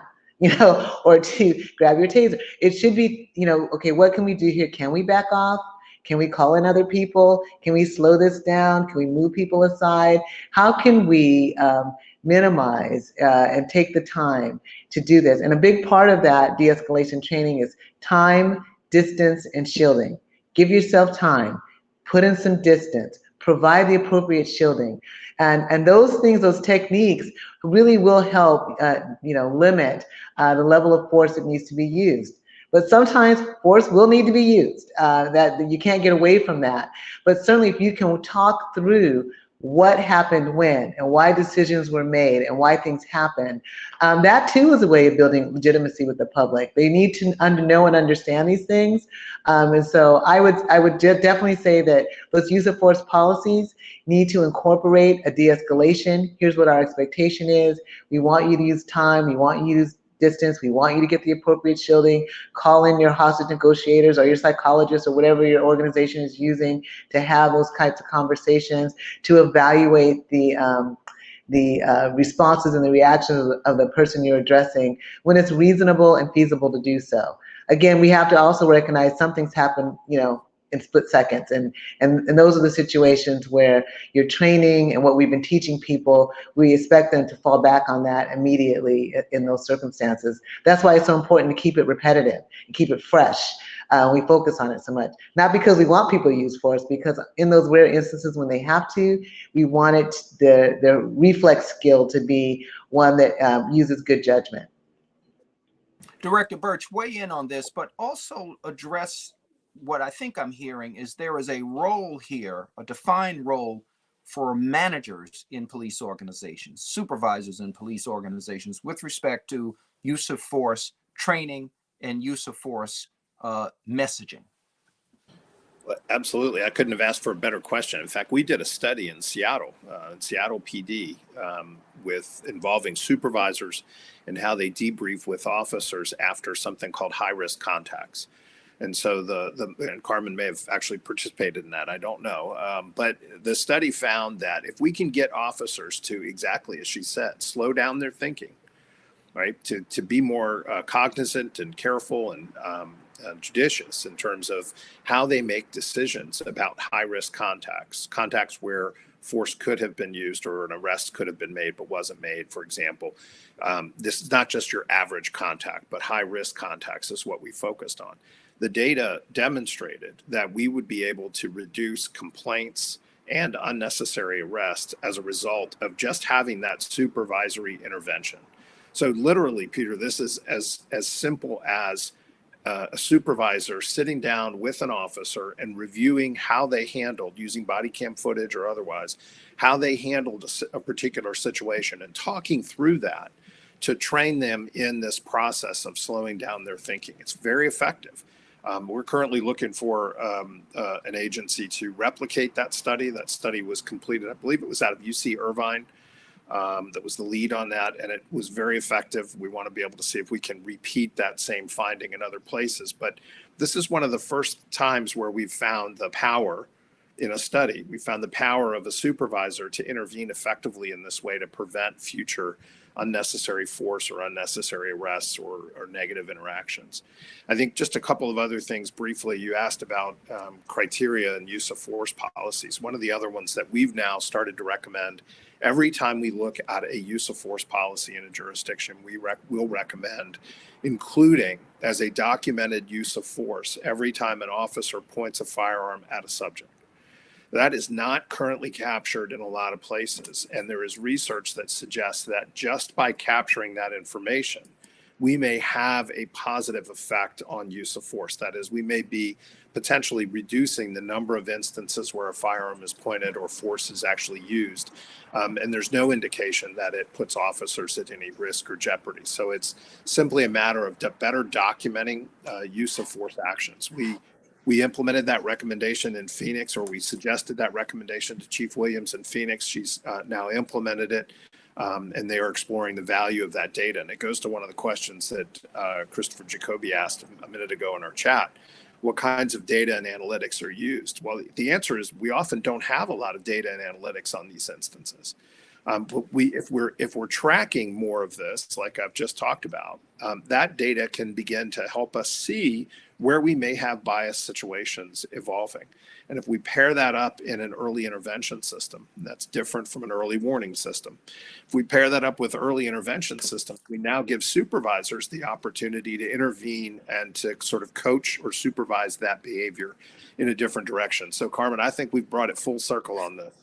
or to grab your taser. It should be, okay, what can we do here? Can we back off? Can we call in other people? Can we slow this down? Can we move people aside? How can we minimize and take the time to do this? And a big part of that de-escalation training is time, distance, and shielding. Give yourself time, put in some distance, provide the appropriate shielding. And those things, those techniques really will help, limit the level of force that needs to be used. But sometimes force will need to be used, that you can't get away from that. But certainly if you can talk through what happened when, and why decisions were made, and why things happened, that too is a way of building legitimacy with the public. They need to know and understand these things. And so I would definitely say that those use of force policies need to incorporate a de-escalation. Here's what our expectation is. We want you to use time. We want you to use distance. We want you to get the appropriate shielding. Call in your hostage negotiators or your psychologists or whatever your organization is using to have those types of conversations, to evaluate the responses and the reactions of the person you're addressing when it's reasonable and feasible to do so. Again, we have to also recognize some things happen, in split seconds. And those are the situations where your training and what we've been teaching people, we expect them to fall back on that immediately in those circumstances. That's why it's so important to keep it repetitive and keep it fresh. We focus on it so much, not because we want people to use force, because in those rare instances when they have to, we want their reflex skill to be one that uses good judgment.
Director Burch, weigh in on this, but also address what I think I'm hearing is there is a role here, a defined role for managers in police organizations, supervisors in police organizations, with respect to use of force training and use of force messaging.
Absolutely. I couldn't have asked for a better question. In fact, we did a study in Seattle PD, with involving supervisors and how they debrief with officers after something called high-risk contacts. And so and Carmen may have actually participated in that, I don't know. But the study found that if we can get officers to, exactly as she said, slow down their thinking, right, to be more cognizant and careful and judicious in terms of how they make decisions about high-risk contacts where force could have been used or an arrest could have been made but wasn't made, for example. This is not just your average contact, but high-risk contacts is what we focused on. The data demonstrated that we would be able to reduce complaints and unnecessary arrest as a result of just having that supervisory intervention. So literally, Peter, this is as simple as a supervisor sitting down with an officer and reviewing how they handled, using body cam footage or otherwise, how they handled a particular situation and talking through that to train them in this process of slowing down their thinking. It's very effective. We're currently looking for an agency to replicate that study. That study was completed, I believe it was out of UC Irvine. That was the lead on that, and it was very effective. We want to be able to see if we can repeat that same finding in other places. But this is one of the first times where we've found the power in a study. We found the power of a supervisor to intervene effectively in this way to prevent future unnecessary force or unnecessary arrests or negative interactions. I think just a couple of other things briefly. You asked about criteria and use of force policies. One of the other ones that we've now started to recommend every time we look at a use of force policy in a jurisdiction, we'll recommend including as a documented use of force every time an officer points a firearm at a subject. That is not currently captured in a lot of places. And there is research that suggests that just by capturing that information, we may have a positive effect on use of force. That is, we may be potentially reducing the number of instances where a firearm is pointed or force is actually used. And there's no indication that it puts officers at any risk or jeopardy. So it's simply a matter of better documenting use of force actions. We implemented that recommendation in Phoenix, or we suggested that recommendation to Chief Williams in Phoenix. She's now implemented it, and they are exploring the value of that data. And it goes to one of the questions that Christopher Jacoby asked a minute ago in our chat. What kinds of data and analytics are used? Well, the answer is we often don't have a lot of data and analytics on these instances. But if we're tracking more of this, like I've just talked about, that data can begin to help us see where we may have bias situations evolving. And if we pair that up in an early intervention system, that's different from an early warning system. If we pair that up with early intervention systems, we now give supervisors the opportunity to intervene and to sort of coach or supervise that behavior in a different direction. So Carmen, I think we've brought it full circle on this.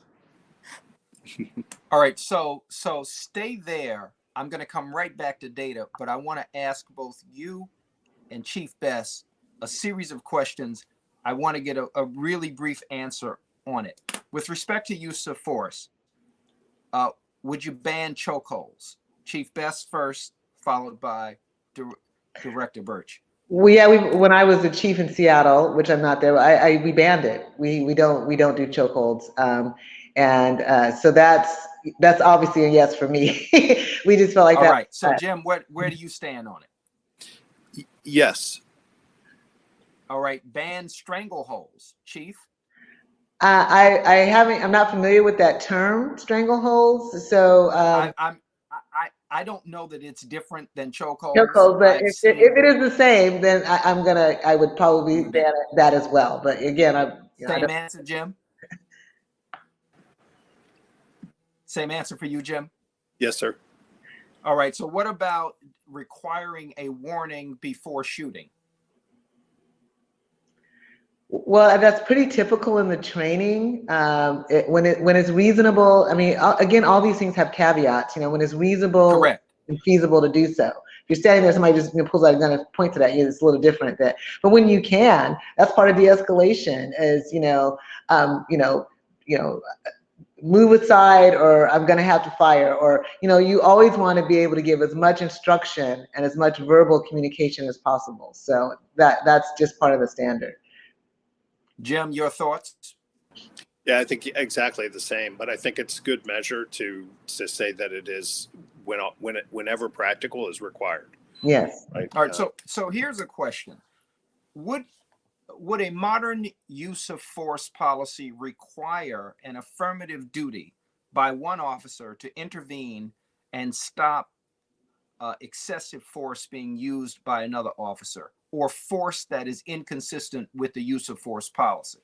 All right, so stay there. I'm going to come right back to data, but I want to ask both you and Chief Best a series of questions. I want to get a really brief answer on it. With respect to use of force, would you ban chokeholds? Chief Best first, followed by Director Burch.
Well, yeah, when I was the chief in Seattle, which I'm not there, we banned it. We don't do chokeholds. So that's obviously a yes for me. We just felt like
all
that.
All right. So Jim, where do you stand on it?
Yes.
All right. Ban strangleholds, Chief.
I'm not familiar with that term, strangleholds. So
I don't know that it's different than chokeholds.
Chokeholds, but if it is the same, then I would probably ban that as well. But again,
same answer, Jim. Same answer for you, Jim?
Yes, sir.
All right. So what about requiring a warning before shooting?
Well, that's pretty typical in the training. When it's reasonable, I mean, again, all these things have caveats. When it's reasonable
Correct.
and feasible to do so. If you're standing there, somebody just pulls out a gun and points it at you, it's a little different. But when you can, that's part of de-escalation. Is move aside, or I'm going to have to fire, or you always want to be able to give as much instruction and as much verbal communication as possible. So that's just part of the standard.
Jim, your thoughts?
Yeah, I think exactly the same, but I think it's good measure to say that it is whenever practical is required.
Yes.
Right. All right. So here's a question: Would a modern use of force policy require an affirmative duty by one officer to intervene and stop excessive force being used by another officer, or force that is inconsistent with the use of force policy?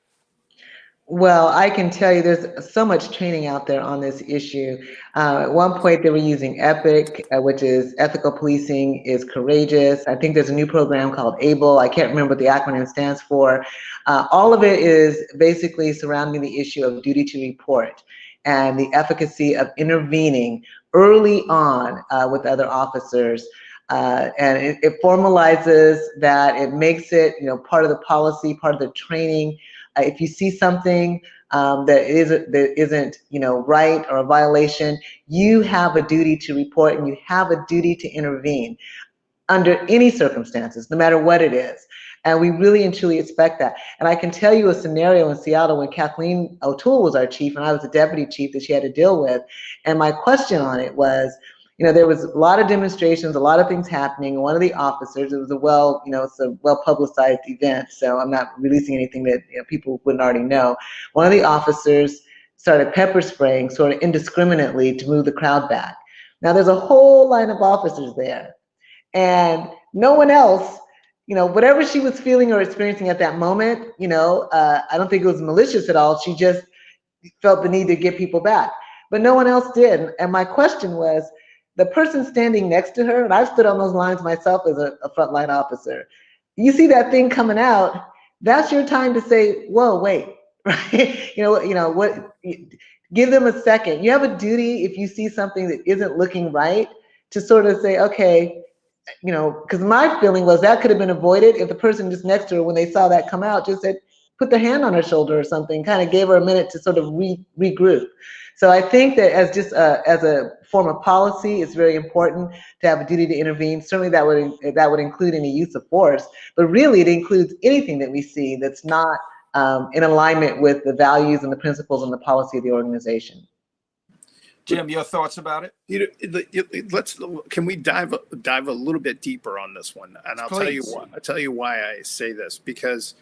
Well, I can tell you there's so much training out there on this issue. At one point, they were using EPIC, which is Ethical Policing is Courageous. I think there's a new program called ABLE. I can't remember what the acronym stands for. All of it is basically surrounding the issue of duty to report and the efficacy of intervening early on with other officers. And it formalizes that, it makes it, part of the policy, part of the training. If you see something that isn't right or a violation, you have a duty to report and you have a duty to intervene under any circumstances, no matter what it is. And we really and truly expect that. And I can tell you a scenario in Seattle when Kathleen O'Toole was our chief and I was the deputy chief that she had to deal with. And my question on it was, there was a lot of demonstrations, a lot of things happening. One of the officers, it was it's a well-publicized event, so I'm not releasing anything that people wouldn't already know. One of the officers started pepper spraying sort of indiscriminately to move the crowd back. Now there's a whole line of officers there, and no one else, whatever she was feeling or experiencing at that moment, I don't think it was malicious at all. She just felt the need to get people back, but no one else did. And my question was, the person standing next to her, and I've stood on those lines myself as a frontline officer, you see that thing coming out, that's your time to say, whoa, wait, right? What? Give them a second. You have a duty if you see something that isn't looking right to sort of say, okay, because my feeling was that could have been avoided if the person just next to her, when they saw that come out, just said, put their hand on her shoulder or something, kind of gave her a minute to sort of regroup. So I think that as a form of policy, it's very important to have a duty to intervene. Certainly that would include any use of force, but really it includes anything that we see that's not in alignment with the values and the principles and the policy of the organization.
Jim, your thoughts about it?
Can we dive a little bit deeper on this one? And I'll tell you why I say this, because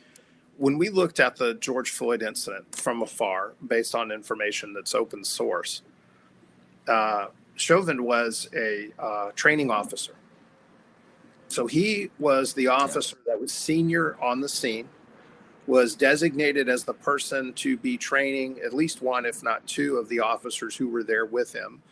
when we looked at the George Floyd incident from afar, based on information that's open source, Chauvin was a training officer. So he was the officer that was senior on the scene, was designated as the person to be training at least one, if not two, of the officers who were there with him.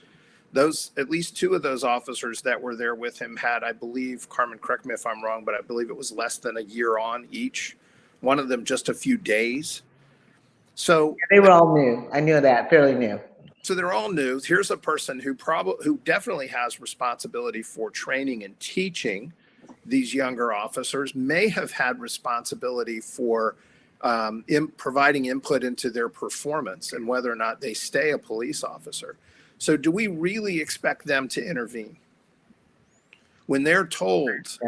At least two of those officers that were there with him had, I believe, Carmen, correct me if I'm wrong, but I believe it was less than a year on each. One of them just a few days. So
they were all new. I knew that, fairly new.
So they're all new. Here's a person who definitely has responsibility for training and teaching these younger officers, may have had responsibility for providing input into their performance and whether or not they stay a police officer. So do we really expect them to intervene when they're told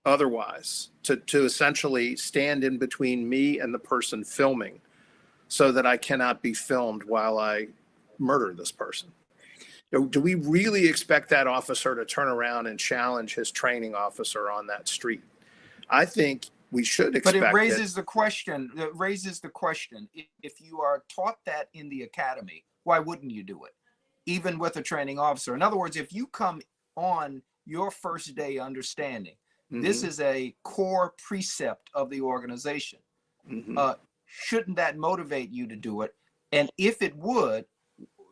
otherwise, to essentially stand in between me and the person filming so that I cannot be filmed while I murder this person? Do we really expect that officer to turn around and challenge his training officer on that street? I think we should expect.
But it raises the question. If you are taught that in the academy, why wouldn't you do it, even with a training officer? In other words, if you come on your first day understanding, this is a core precept of the organization, shouldn't that motivate you to do it? And if it would,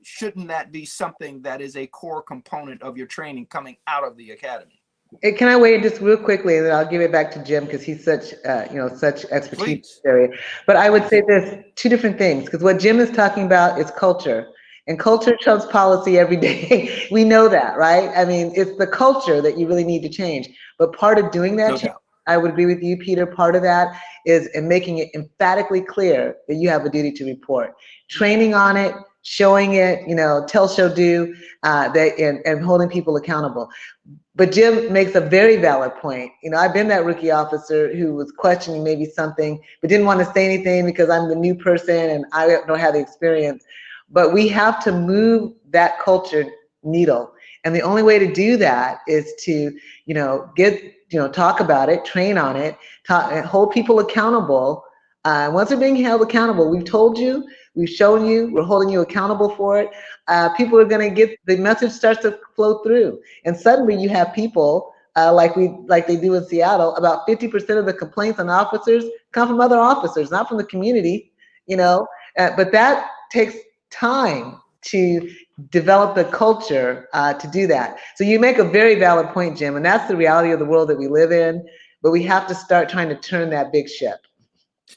shouldn't that be something that is a core component of your training coming out of the academy?
Can I weigh in just real quickly, and then I'll give it back to Jim because he's such expertise in this area. But I would say there's two different things, because what Jim is talking about is culture, and culture trumps policy every day. We know that, right? I mean, it's the culture that you really need to change. But part of doing that, I would agree with you, Peter. Part of that is in making it emphatically clear that you have a duty to report, training on it, showing it, tell, show, do, and holding people accountable. But Jim makes a very valid point. I've been that rookie officer who was questioning maybe something, but didn't want to say anything because I'm the new person and I don't have the experience. But we have to move that culture needle. And the only way to do that is to, talk about it, train on it, hold people accountable. Once they're being held accountable, we've told you, we've shown you, we're holding you accountable for it. People are going to get, the message starts to flow through. And suddenly you have people like they do in Seattle, about 50% of the complaints on officers come from other officers, not from the community, But that takes time to develop the culture to do that. So you make a very valid point, Jim, and that's the reality of the world that we live in. But we have to start trying to turn that big ship.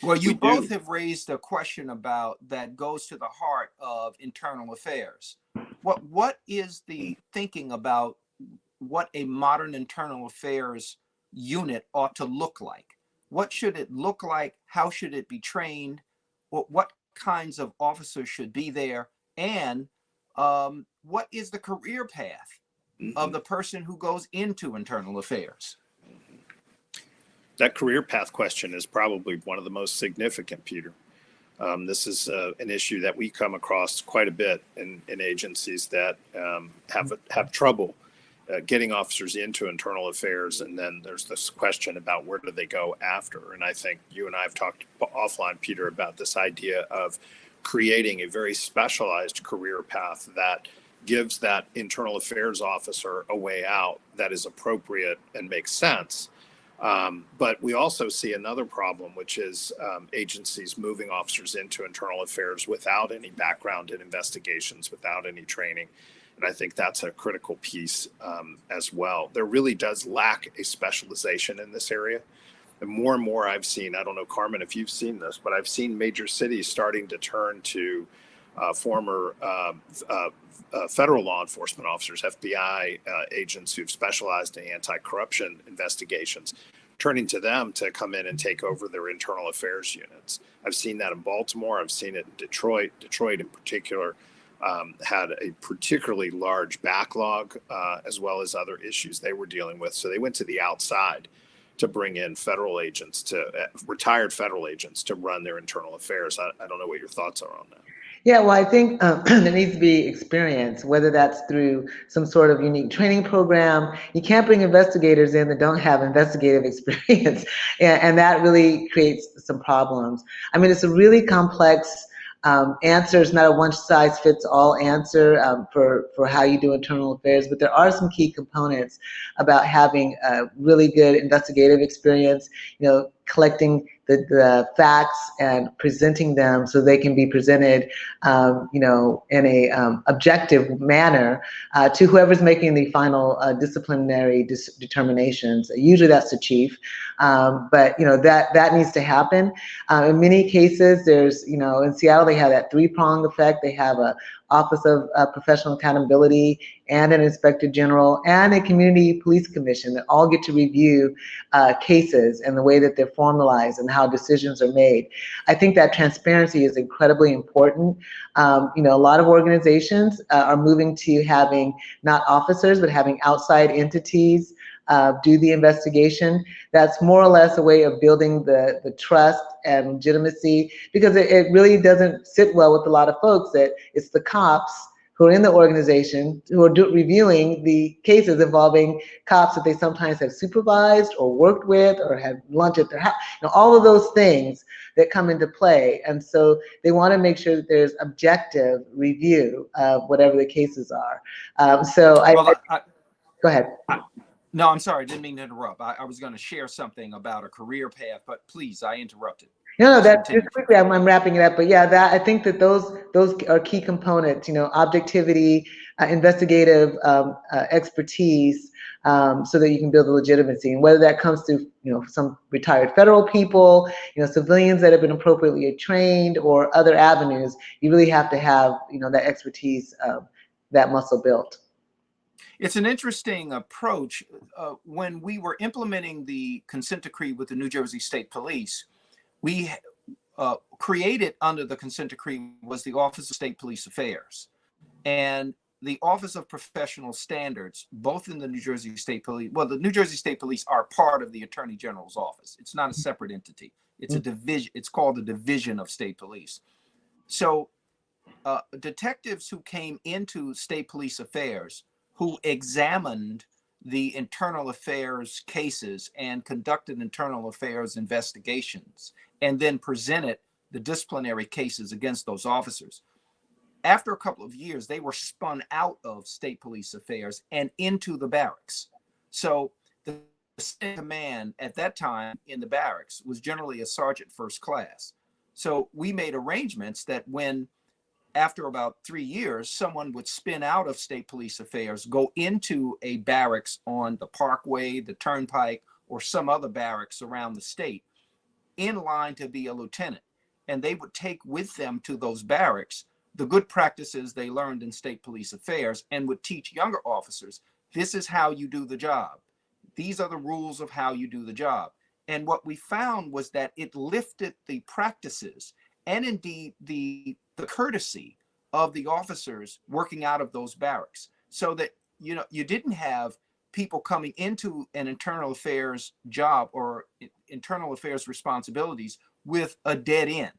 Well, you both have raised a question about that goes to the heart of internal affairs. What is the thinking about what a modern internal affairs unit ought to look like? What should it look like? How should it be trained? What kinds of officers should be there? And what is the career path of the person who goes into internal affairs?
That career path question is probably one of the most significant, Peter. This is an issue that we come across quite a bit in agencies that have trouble getting officers into internal affairs. And then there's this question about where do they go after? And I think you and I have talked offline, Peter, about this idea of creating a very specialized career path that gives that internal affairs officer a way out that is appropriate and makes sense. But we also see another problem, which is agencies moving officers into internal affairs without any background in investigations, without any training. And I think that's a critical piece as well. There really does lack a specialization in this area. And more I've seen, I don't know, Carmen, if you've seen this, but I've seen major cities starting to turn to former federal law enforcement officers, FBI agents who've specialized in anti-corruption investigations, turning to them to come in and take over their internal affairs units. I've seen that in Baltimore. I've seen it in Detroit. Detroit in particular had a particularly large backlog as well as other issues they were dealing with. So they went to the outside to bring in federal agents, retired federal agents to run their internal affairs. I don't know what your thoughts are on that.
Yeah, well, I think there needs to be experience, whether that's through some sort of unique training program. You can't bring investigators in that don't have investigative experience, and that really creates some problems. I mean, it's a really complex answer. It's not a one-size-fits-all answer for how you do internal affairs, but there are some key components about having a really good investigative experience, collecting the facts and presenting them so they can be presented, in a objective manner to whoever's making the final disciplinary determinations. Usually that's the chief, but that needs to happen. In many cases, there's in Seattle they have that three-pronged effect. They have a Office of Professional Accountability and an Inspector General and a Community Police Commission that all get to review cases and the way that they're formalized and how decisions are made. I think that transparency is incredibly important. A lot of organizations are moving to having not officers, but having outside entities do the investigation. That's more or less a way of building the trust and legitimacy, because it really doesn't sit well with a lot of folks that it's the cops who are in the organization who are reviewing the cases involving cops that they sometimes have supervised or worked with or have lunch at their house, all of those things that come into play. And so they want to make sure that there's objective review of whatever the cases are. Go ahead.
No, I'm sorry. I didn't mean to interrupt. I was going to share something about a career path, but please, I interrupted.
No, just quickly, I'm wrapping it up. But yeah, I think that those are key components, objectivity, investigative expertise, so that you can build the legitimacy. And whether that comes through, some retired federal people, civilians that have been appropriately trained, or other avenues, you really have to have, that expertise, that muscle built.
It's an interesting approach. When we were implementing the consent decree with the New Jersey State Police, we created under the consent decree was the Office of State Police Affairs and the Office of Professional Standards, both in the New Jersey State Police. Well, the New Jersey State Police are part of the Attorney General's office. It's not a separate entity. It's a division. It's called the Division of State Police. So detectives who came into State Police Affairs, who examined the internal affairs cases and conducted internal affairs investigations, and then presented the disciplinary cases against those officers. After a couple of years, they were spun out of State Police Affairs and into the barracks. So the command at that time in the barracks was generally a sergeant first class. So we made arrangements that when, after about 3 years, someone would spin out of state police affairs, go into a barracks on the Parkway, the Turnpike, or some other barracks around the state, in line to be a lieutenant. And they would take with them to those barracks the good practices they learned in state police affairs, and would teach younger officers, this is how you do the job. These are the rules of how you do the job. And what we found was that it lifted the practices and indeed the courtesy of the officers working out of those barracks, so that, you know, you didn't have people coming into an internal affairs job or internal affairs responsibilities with a dead end.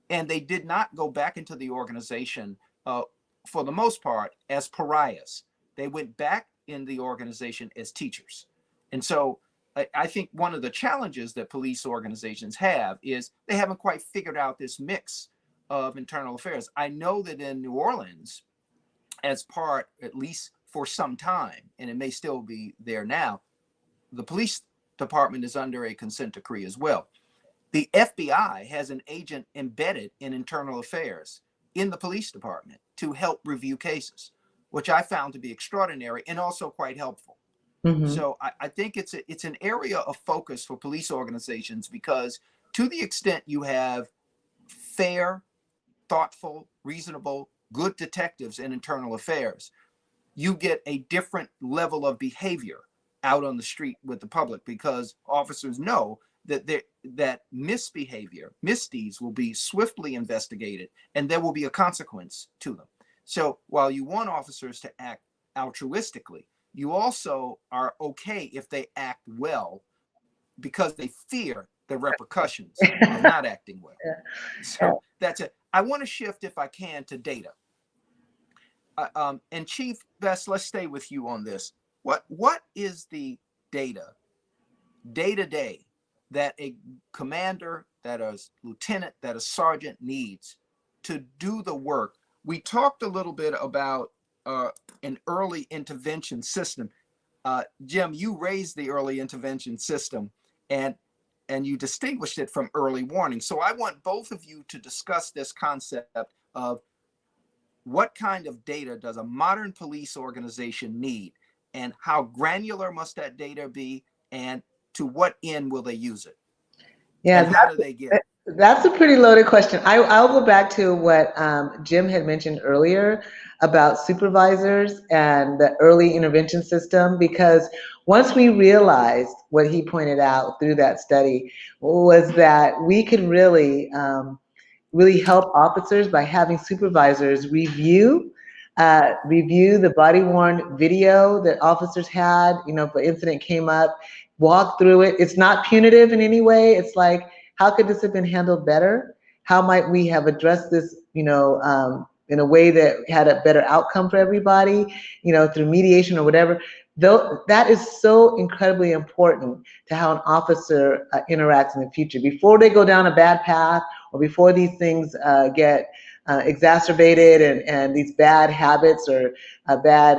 And they did not go back into the organization, for the most part, as pariahs. They went back in the organization as teachers. And so I think one of the challenges that police organizations have is they haven't quite figured out this mix of internal affairs. I know that in New Orleans, as part, at least for some time, and it may still be there now, the police department is under a consent decree as well. The FBI has an agent embedded in internal affairs in the police department to help review cases, which I found to be extraordinary and also quite helpful.
Mm-hmm.
So I think it's an area of focus for police organizations, because to the extent you have fair, thoughtful, reasonable, good detectives in internal affairs, you get a different level of behavior out on the street with the public, because officers know that misbehavior, misdeeds will be swiftly investigated, and there will be a consequence to them. So while you want officers to act altruistically, you also are okay if they act well, because they fear the repercussions of not acting well. So that's it. I want to shift, if I can, to data. And Chief Best, let's stay with you on this. What is the data, day-to-day, that a commander, that a lieutenant, that a sergeant needs to do the work? We talked a little bit about an early intervention system. Jim, you raised the early intervention system, and you distinguished it from early warning. So I want both of you to discuss this concept of what kind of data does a modern police organization need, and how granular must that data be, and to what end will they use it?
Yeah,
and how do they get it?
That's a pretty loaded question. I'll go back to what Jim had mentioned earlier about supervisors and the early intervention system, because once we realized what he pointed out through that study was that we could really help officers by having supervisors review the body-worn video that officers had, you know, if an incident came up, walk through it. It's not punitive in any way. It's like, how could this have been handled better? How might we have addressed this, you know, in a way that had a better outcome for everybody, you know, through mediation or whatever? Though that is so incredibly important to how an officer interacts in the future, before they go down a bad path, or before these things get exacerbated, and these bad habits or bad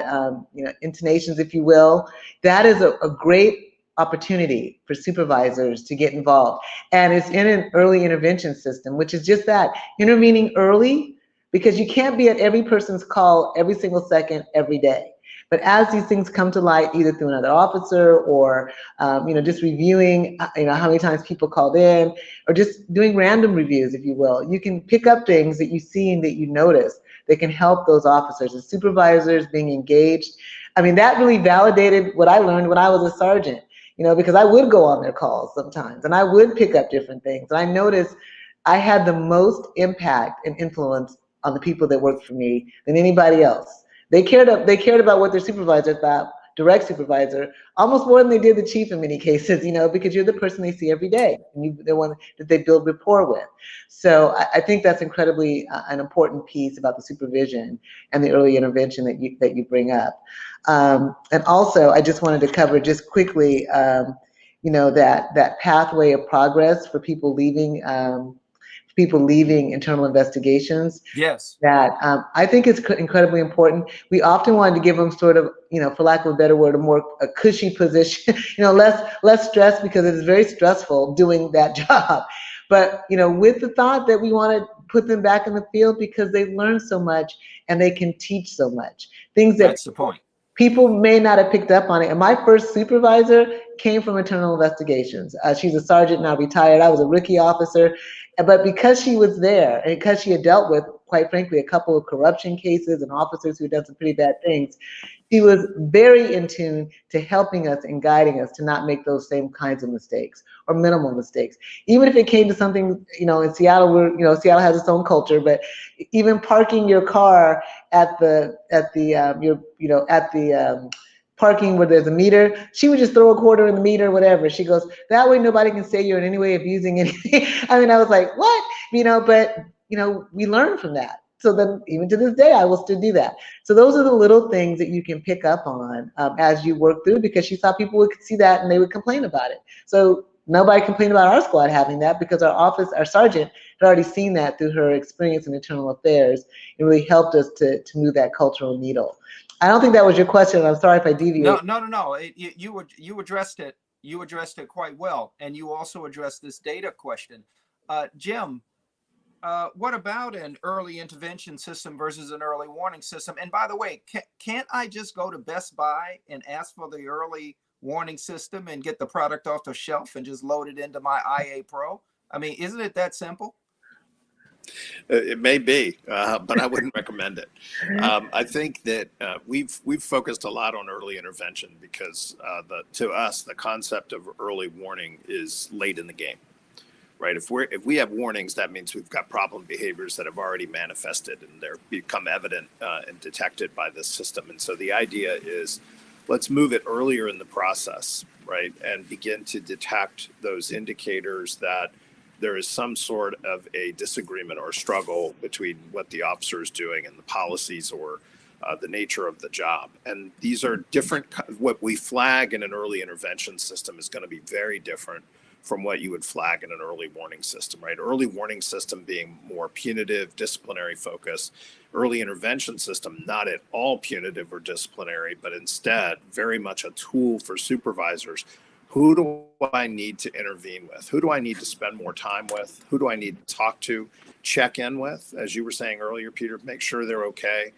you know, intonations, if you will. That is a great opportunity for supervisors to get involved. And it's in an early intervention system, which is just that, intervening early, because you can't be at every person's call every single second, every day. But as these things come to light, either through another officer or, you know, just reviewing, you know, how many times people called in, or just doing random reviews, if you will, you can pick up things that you see and that you notice that can help those officers and supervisors being engaged. I mean, that really validated what I learned when I was a sergeant, you know, because I would go on their calls sometimes and I would pick up different things. And I noticed I had the most impact and influence on the people that worked for me than anybody else. They cared about what their supervisor thought, direct supervisor, almost more than they did the chief in many cases, you know, because you're the person they see every day, and you're the one that they build rapport with. So I think that's incredibly an important piece about the supervision and the early intervention that you bring up. And also, I just wanted to cover just quickly, you know, that pathway of progress for people leaving internal investigations.
Yes.
That I think is incredibly important. We often wanted to give them sort of, you know, for lack of a better word, a cushy position, you know, less stress, because it is very stressful doing that job. but with the thought that we want to put them back in the field because they learn so much and they can teach so much. Things that
That's the point.
people may not have picked up on it. And my first supervisor came from internal investigations. She's a sergeant now, retired. I was a rookie officer. But because she was there and because she had dealt with, quite frankly, a couple of corruption cases and officers who had done some pretty bad things, she was very in tune to helping us and guiding us to not make those same kinds of mistakes or minimal mistakes. Even if it came to something, in Seattle, where, Seattle has its own culture, but even parking your car at the parking where there's a meter, she would just throw a quarter in the meter, whatever. She goes, that way nobody can say you're in any way abusing anything. I mean, I was like, what? But we learn from that. So then even to this day, I will still do that. So those are the little things that you can pick up on as you work through, because she saw people would see that and they would complain about it. So nobody complained about our squad having that because our sergeant had already seen that through her experience in internal affairs. It really helped us to move that cultural needle. I don't think that was your question. I'm sorry if I deviated.
No. You addressed it. You addressed it quite well, and you also addressed this data question. Jim, what about an early intervention system versus an early warning system? And by the way, can't I just go to Best Buy and ask for the early warning system and get the product off the shelf and just load it into my IA Pro? I mean, isn't it that simple?
It may be, but I wouldn't recommend it. I think that we've focused a lot on early intervention because to us, the concept of early warning is late in the game, right? If we have warnings, that means we've got problem behaviors that have already manifested and they're become evident and detected by this system. And so the idea is, let's move it earlier in the process, right? And begin to detect those indicators that there is some sort of a disagreement or struggle between what the officer is doing and the policies or the nature of the job. And these are different. What we flag in an early intervention system is going to be very different from what you would flag in an early warning system, right? Early warning system being more punitive, disciplinary focus. Early intervention system, not at all punitive or disciplinary, but instead very much a tool for supervisors. Who do I need to intervene with? Who do I need to spend more time with? Who do I need to talk to, check in with? As you were saying earlier, Peter, make sure they're okay.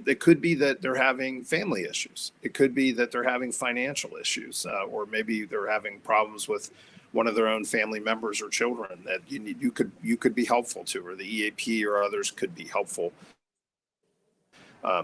It could be that they're having family issues. It could be that they're having financial issues, or maybe they're having problems with one of their own family members or children that you could be helpful to, or the EAP or others could be helpful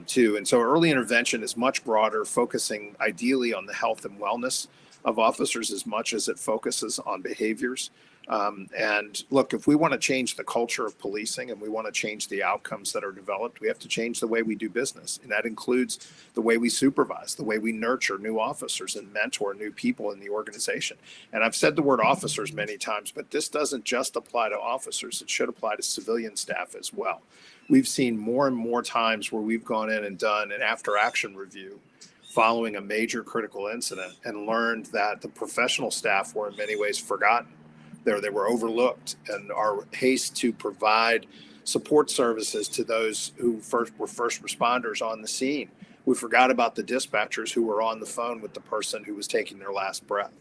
too. And so early intervention is much broader, focusing ideally on the health and wellness of officers as much as it focuses on behaviors. And look, if we want to change the culture of policing and we want to change the outcomes that are developed, we have to change the way we do business. And that includes the way we supervise, the way we nurture new officers and mentor new people in the organization. And I've said the word officers many times, but this doesn't just apply to officers. It should apply to civilian staff as well. We've seen more and more times where we've gone in and done an after action review following a major critical incident and learned that the professional staff were in many ways forgotten. They were overlooked, and our haste to provide support services to those who were first responders on the scene. We forgot about the dispatchers who were on the phone with the person who was taking their last breath.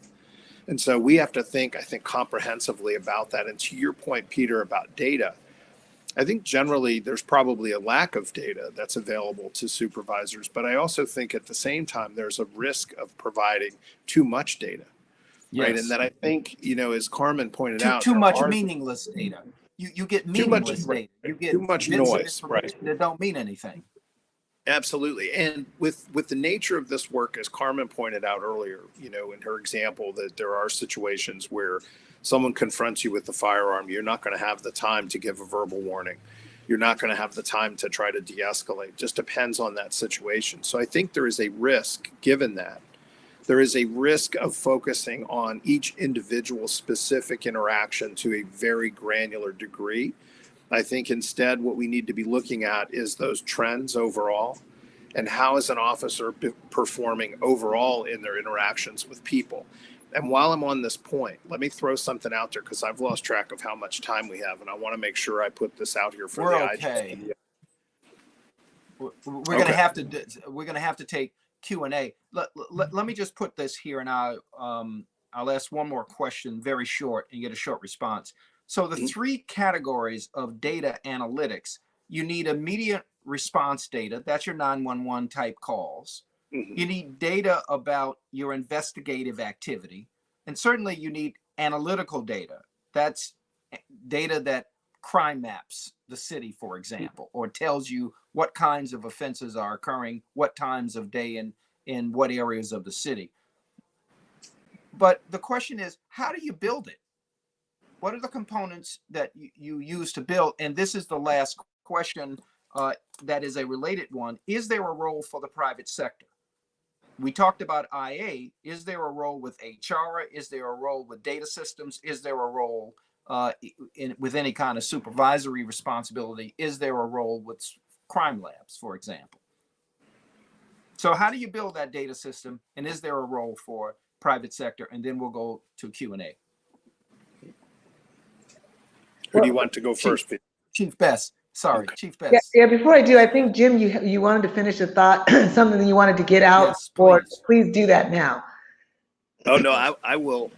And so we have to think, I think, comprehensively about that. And to your point, Peter, about data, I think generally there's probably a lack of data that's available to supervisors, but I also think at the same time there's a risk of providing too much data, right? And that I think, as Carmen pointed out,
too much meaningless data. You get meaningless data. You get
too much noise, right?
That don't mean anything.
Absolutely. And with the nature of this work, as Carmen pointed out earlier, in her example, that there are situations where someone confronts you with the firearm, you're not going to have the time to give a verbal warning. You're not going to have the time to try to de-escalate. Just depends on that situation. So I think there is a risk, given that, there is a risk of focusing on each individual specific interaction to a very granular degree. I think instead what we need to be looking at is those trends overall, and how is an officer performing overall in their interactions with people. And while I'm on this point, let me throw something out there because I've lost track of how much time we have, and I want to make sure I put this out here for the
okay. We're going to have to take Q&A. Let me just put this here, and I'll ask one more question, very short, and get a short response. So the three categories of data analytics, you need immediate response data. That's your 911 type calls. You need data about your investigative activity. And certainly you need analytical data. That's data that crime maps the city, for example, or tells you what kinds of offenses are occurring, what times of day, in what areas of the city. But the question is, how do you build it? What are the components that you use to build? And this is the last question that is a related one. Is there a role for the private sector? We talked about IA. Is there a role with HR? Is there a role with data systems? Is there a role with any kind of supervisory responsibility? Is there a role with crime labs, for example? So how do you build that data system? And is there a role for private sector? And then we'll go to Q&A.
Who do you want to go first, Pete?
Chief Best. Sorry,
Okay.
Chief Best.
Yeah, before I do, I think, Jim, you wanted to finish a thought, something that you wanted to get out.
Yes,
or
please.
please do that now.
Oh no, I will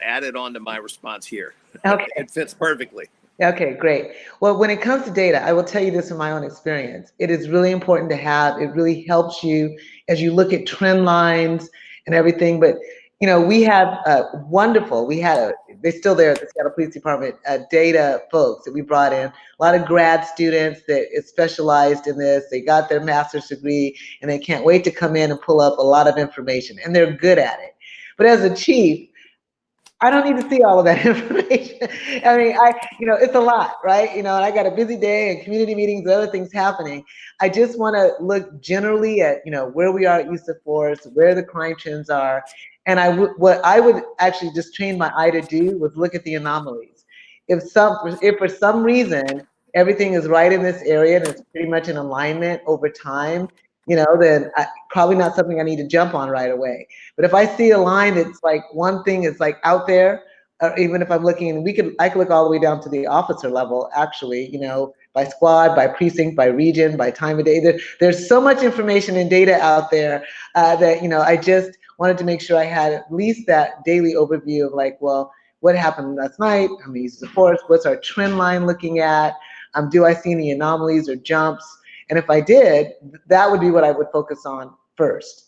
add it on to my response here.
Okay.
It fits perfectly.
Okay, great. Well, when it comes to data, I will tell you this from my own experience. It is really important to have. It really helps you as you look at trend lines and everything. But you know, we have they're still there at the Seattle Police Department, data folks that we brought in. A lot of grad students that is specialized in this. They got their master's degree and they can't wait to come in and pull up a lot of information, and they're good at it. But as a chief, I don't need to see all of that information. I mean, it's a lot, right? You know, and I got a busy day and community meetings, and other things happening. I just want to look generally at, where we are at use of force, where the crime trends are. And what I would actually just train my eye to do was look at the anomalies. If for some reason everything is right in this area and it's pretty much in alignment over time, then probably not something I need to jump on right away. But if I see a line that's like one thing is like out there, or even if I'm looking, I could look all the way down to the officer level, actually, by squad, by precinct, by region, by time of day. There's so much information and data out there that, I just wanted to make sure I had at least that daily overview of like, well, what happened last night? How many uses of force? What's our trend line looking at? Do I see any anomalies or jumps? And if I did, that would be what I would focus on first,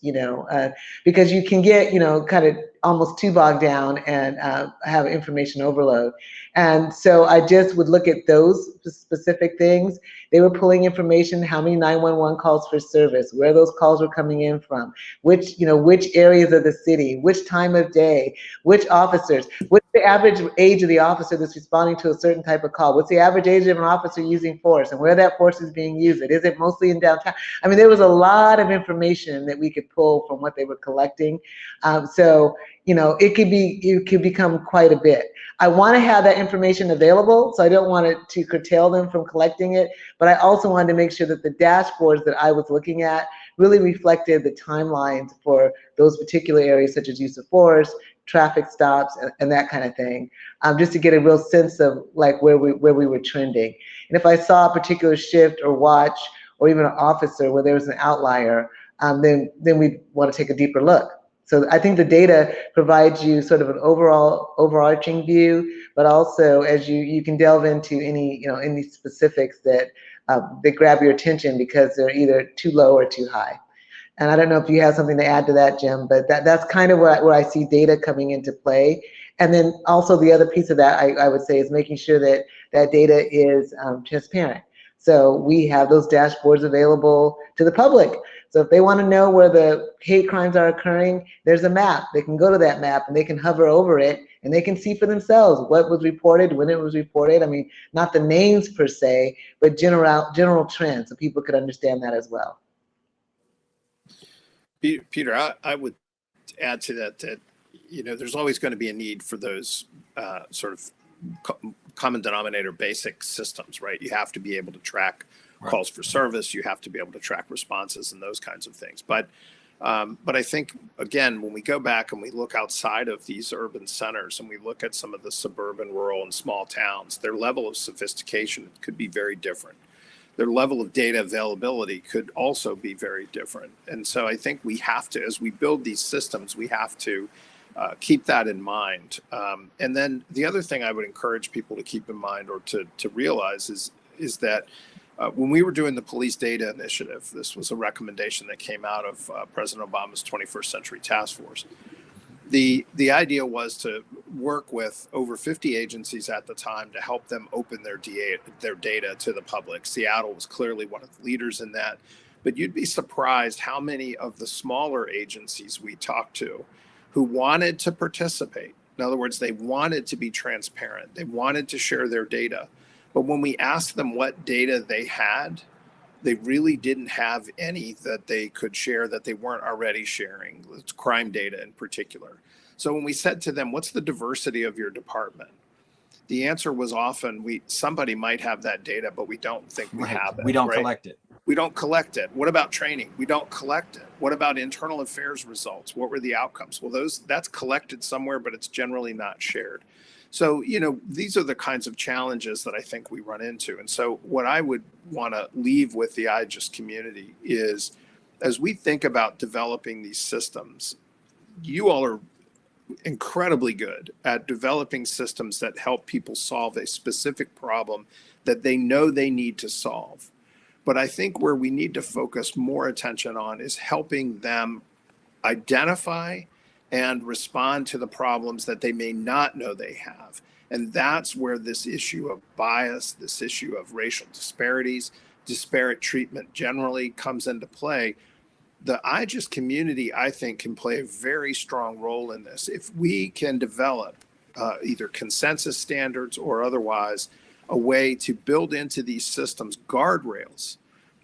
because you can get, kind of almost too bogged down and have information overload. And so I just would look at those specific things. They were pulling information, how many 911 calls for service, where those calls were coming in from, which areas of the city, which time of day, which officers, what's the average age of the officer that's responding to a certain type of call, what's the average age of an officer using force, and where that force is being used. Is it mostly in downtown? I mean, there was a lot of information that we could pull from what they were collecting. So it could become quite a bit. I want to have that information available, so I don't want it to curtail them from collecting it, but I also wanted to make sure that the dashboards that I was looking at really reflected the timelines for those particular areas, such as use of force, traffic stops, and that kind of thing, just to get a real sense of like where we were trending. And if I saw a particular shift or watch, or even an officer where there was an outlier, then we'd want to take a deeper look. So I think the data provides you sort of an overarching view, but also as you can delve into any specifics that grab your attention because they're either too low or too high. And I don't know if you have something to add to that, Jim, but that's kind of where I see data coming into play. And then also the other piece of that I would say is making sure that that data is transparent. So we have those dashboards available to the public. So if they want to know where the hate crimes are occurring, there's a map. They can go to that map and they can hover over it and they can see for themselves what was reported, when it was reported. I mean, not the names per se, but general trends, so people could understand that as well.
Peter, I would add to that there's always going to be a need for those sort of common denominator basic systems, right? You have to be able to track calls for service. You have to be able to track responses and those kinds of things. But I think, again, when we go back and we look outside of these urban centers and we look at some of the suburban, rural, and small towns, their level of sophistication could be very different. Their level of data availability could also be very different. And so I think we have to, as we build these systems, we have to keep that in mind. And then the other thing I would encourage people to keep in mind or to realize is that when we were doing the Police Data Initiative, this was a recommendation that came out of President Obama's 21st Century Task Force. The idea was to work with over 50 agencies at the time to help them open their data to the public. Seattle was clearly one of the leaders in that, but you'd be surprised how many of the smaller agencies we talked to who wanted to participate. In other words, they wanted to be transparent. They wanted to share their data. But when we asked them what data they had, they really didn't have any that they could share that they weren't already sharing. It's crime data in particular. So when we said to them, what's the diversity of your department? The answer was often, somebody might have that data, but we don't think we have it.
We don't collect it.
We don't collect it. What about training? We don't collect it. What about internal affairs results? What were the outcomes? Well, that's collected somewhere, but it's generally not shared. So, these are the kinds of challenges that I think we run into. And so what I would want to leave with the IGES community is, as we think about developing these systems, you all are incredibly good at developing systems that help people solve a specific problem that they know they need to solve. But I think where we need to focus more attention on is helping them identify and respond to the problems that they may not know they have. And that's where this issue of bias, this issue of racial disparities, disparate treatment generally comes into play. The IGES community, I think, can play a very strong role in this. If we can develop either consensus standards or otherwise a way to build into these systems guardrails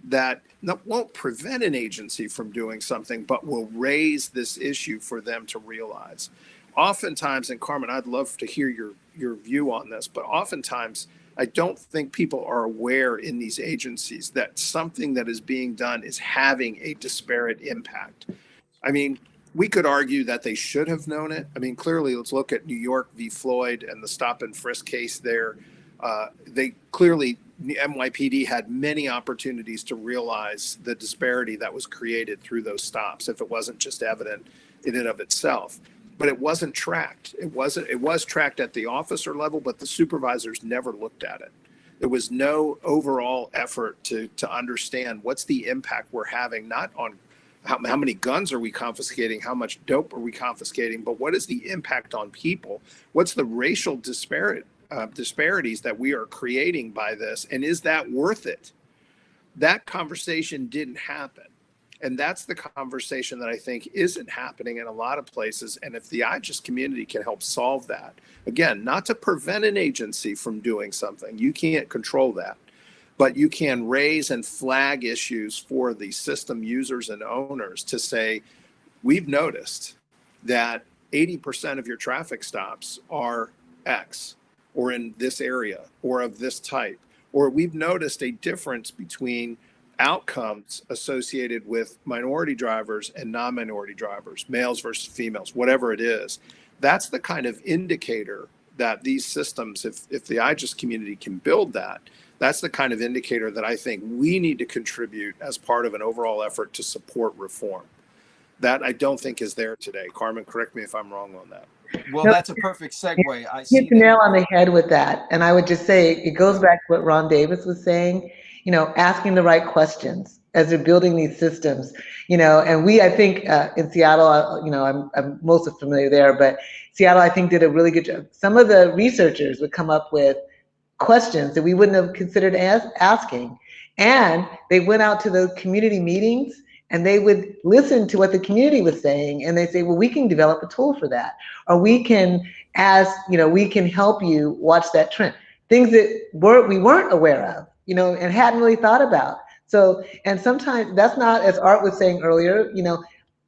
that won't prevent an agency from doing something, but will raise this issue for them to realize. Oftentimes, and Carmen, I'd love to hear your view on this, but oftentimes I don't think people are aware in these agencies that something that is being done is having a disparate impact. I mean, we could argue that they should have known it. I mean, clearly, let's look at New York v. Floyd and the stop and frisk case there. They clearly, NYPD had many opportunities to realize the disparity that was created through those stops if it wasn't just evident in and of itself. But it wasn't tracked. It was tracked at the officer level, but the supervisors never looked at it. There was no overall effort to understand what's the impact we're having, not on how many guns are we confiscating, how much dope are we confiscating, but what is the impact on people? What's the racial disparities that we are creating by this, and is that worth it? That conversation didn't happen. And that's the conversation that I think isn't happening in a lot of places. And if the IGES community can help solve that, again, not to prevent an agency from doing something, you can't control that, but you can raise and flag issues for the system users and owners to say, we've noticed that 80% of your traffic stops are X, or in this area, or of this type, or we've noticed a difference between outcomes associated with minority drivers and non-minority drivers, males versus females, whatever it is. That's the kind of indicator that these systems, if the IGES community can build that, that's the kind of indicator that I think we need to contribute as part of an overall effort to support reform. That I don't think is there today. Carmen, correct me if I'm wrong on that.
Well, that's a perfect segue. I see
hit the nail on the head with that. And I would just say, it goes back to what Ron Davis was saying, asking the right questions as they're building these systems, and I think in Seattle, I'm most familiar there, but Seattle, I think, did a really good job. Some of the researchers would come up with questions that we wouldn't have considered asking. And they went out to the community meetings and they would listen to what the community was saying, and they say, well, we can develop a tool for that, or we can ask, we can help you watch that trend. Things that we weren't aware of, and hadn't really thought about. So, and sometimes that's not, as Art was saying earlier,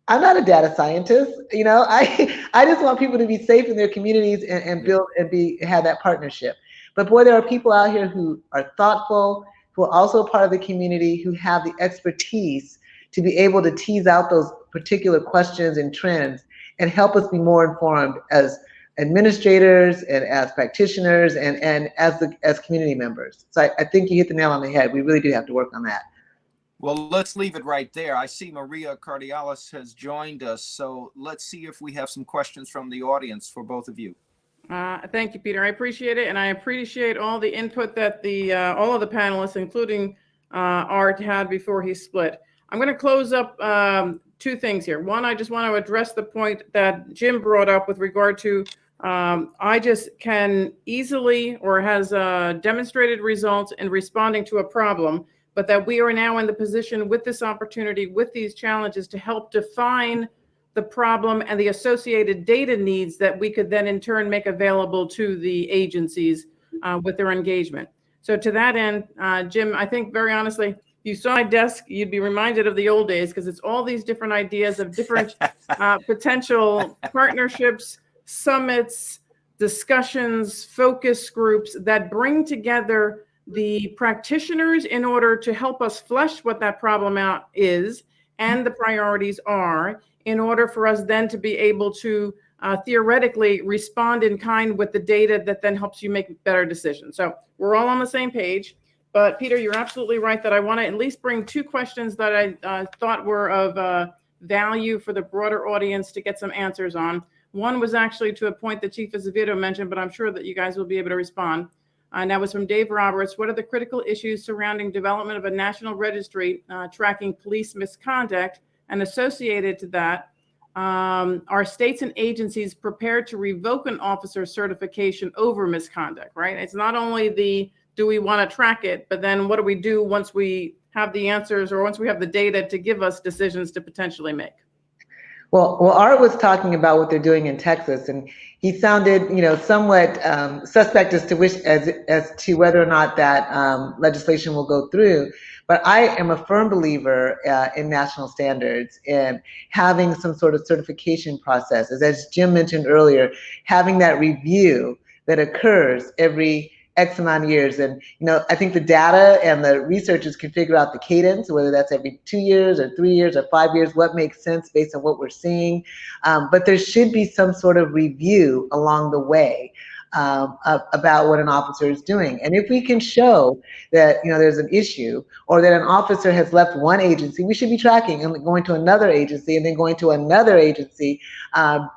I'm not a data scientist, I just want people to be safe in their communities and build and have that partnership. But boy, there are people out here who are thoughtful, who are also part of the community, who have the expertise to be able to tease out those particular questions and trends and help us be more informed as administrators and as practitioners and as community members. So I think you hit the nail on the head. We really do have to work on that.
Well, let's leave it right there. I see Maria Cardialis has joined us, so let's see if we have some questions from the audience for both of you.
Thank you, Peter. I appreciate it, and I appreciate all the input that all of the panelists, including Art, had before he split. I'm going to close up two things here. One, I just want to address the point that Jim brought up with regard to IGES can easily or has demonstrated results in responding to a problem, but that we are now in the position with this opportunity, with these challenges, to help define the problem and the associated data needs that we could then in turn make available to the agencies with their engagement. So to that end, Jim, I think very honestly, if you saw my desk, you'd be reminded of the old days, because it's all these different ideas of different potential partnerships, summits, discussions, focus groups that bring together the practitioners in order to help us flesh what that problem out is and the priorities are, in order for us then to be able to theoretically respond in kind with the data that then helps you make better decisions. So we're all on the same page. But Peter, you're absolutely right that I want to at least bring two questions that I thought were of value for the broader audience to get some answers on. One was actually to a point that Chief Acevedo mentioned, but I'm sure that you guys will be able to respond. And that was from Dave Roberts. What are the critical issues surrounding development of a national registry tracking police misconduct? And associated to that, are states and agencies prepared to revoke an officer's certification over misconduct, right? It's not only the, do we want to track it, but then what do we do once we have the answers or once we have the data to give us decisions to potentially make?
Well, Art was talking about what they're doing in Texas, and he sounded, somewhat suspect as to whether or not that legislation will go through. But I am a firm believer in national standards and having some sort of certification process. As Jim mentioned earlier, having that review that occurs every X amount of years. And, I think the data and the researchers can figure out the cadence, whether that's every 2 years or 3 years or 5 years, what makes sense based on what we're seeing. But there should be some sort of review along the way about what an officer is doing. And if we can show that, there's an issue or that an officer has left one agency, we should be tracking and going to another agency and then going to another agency,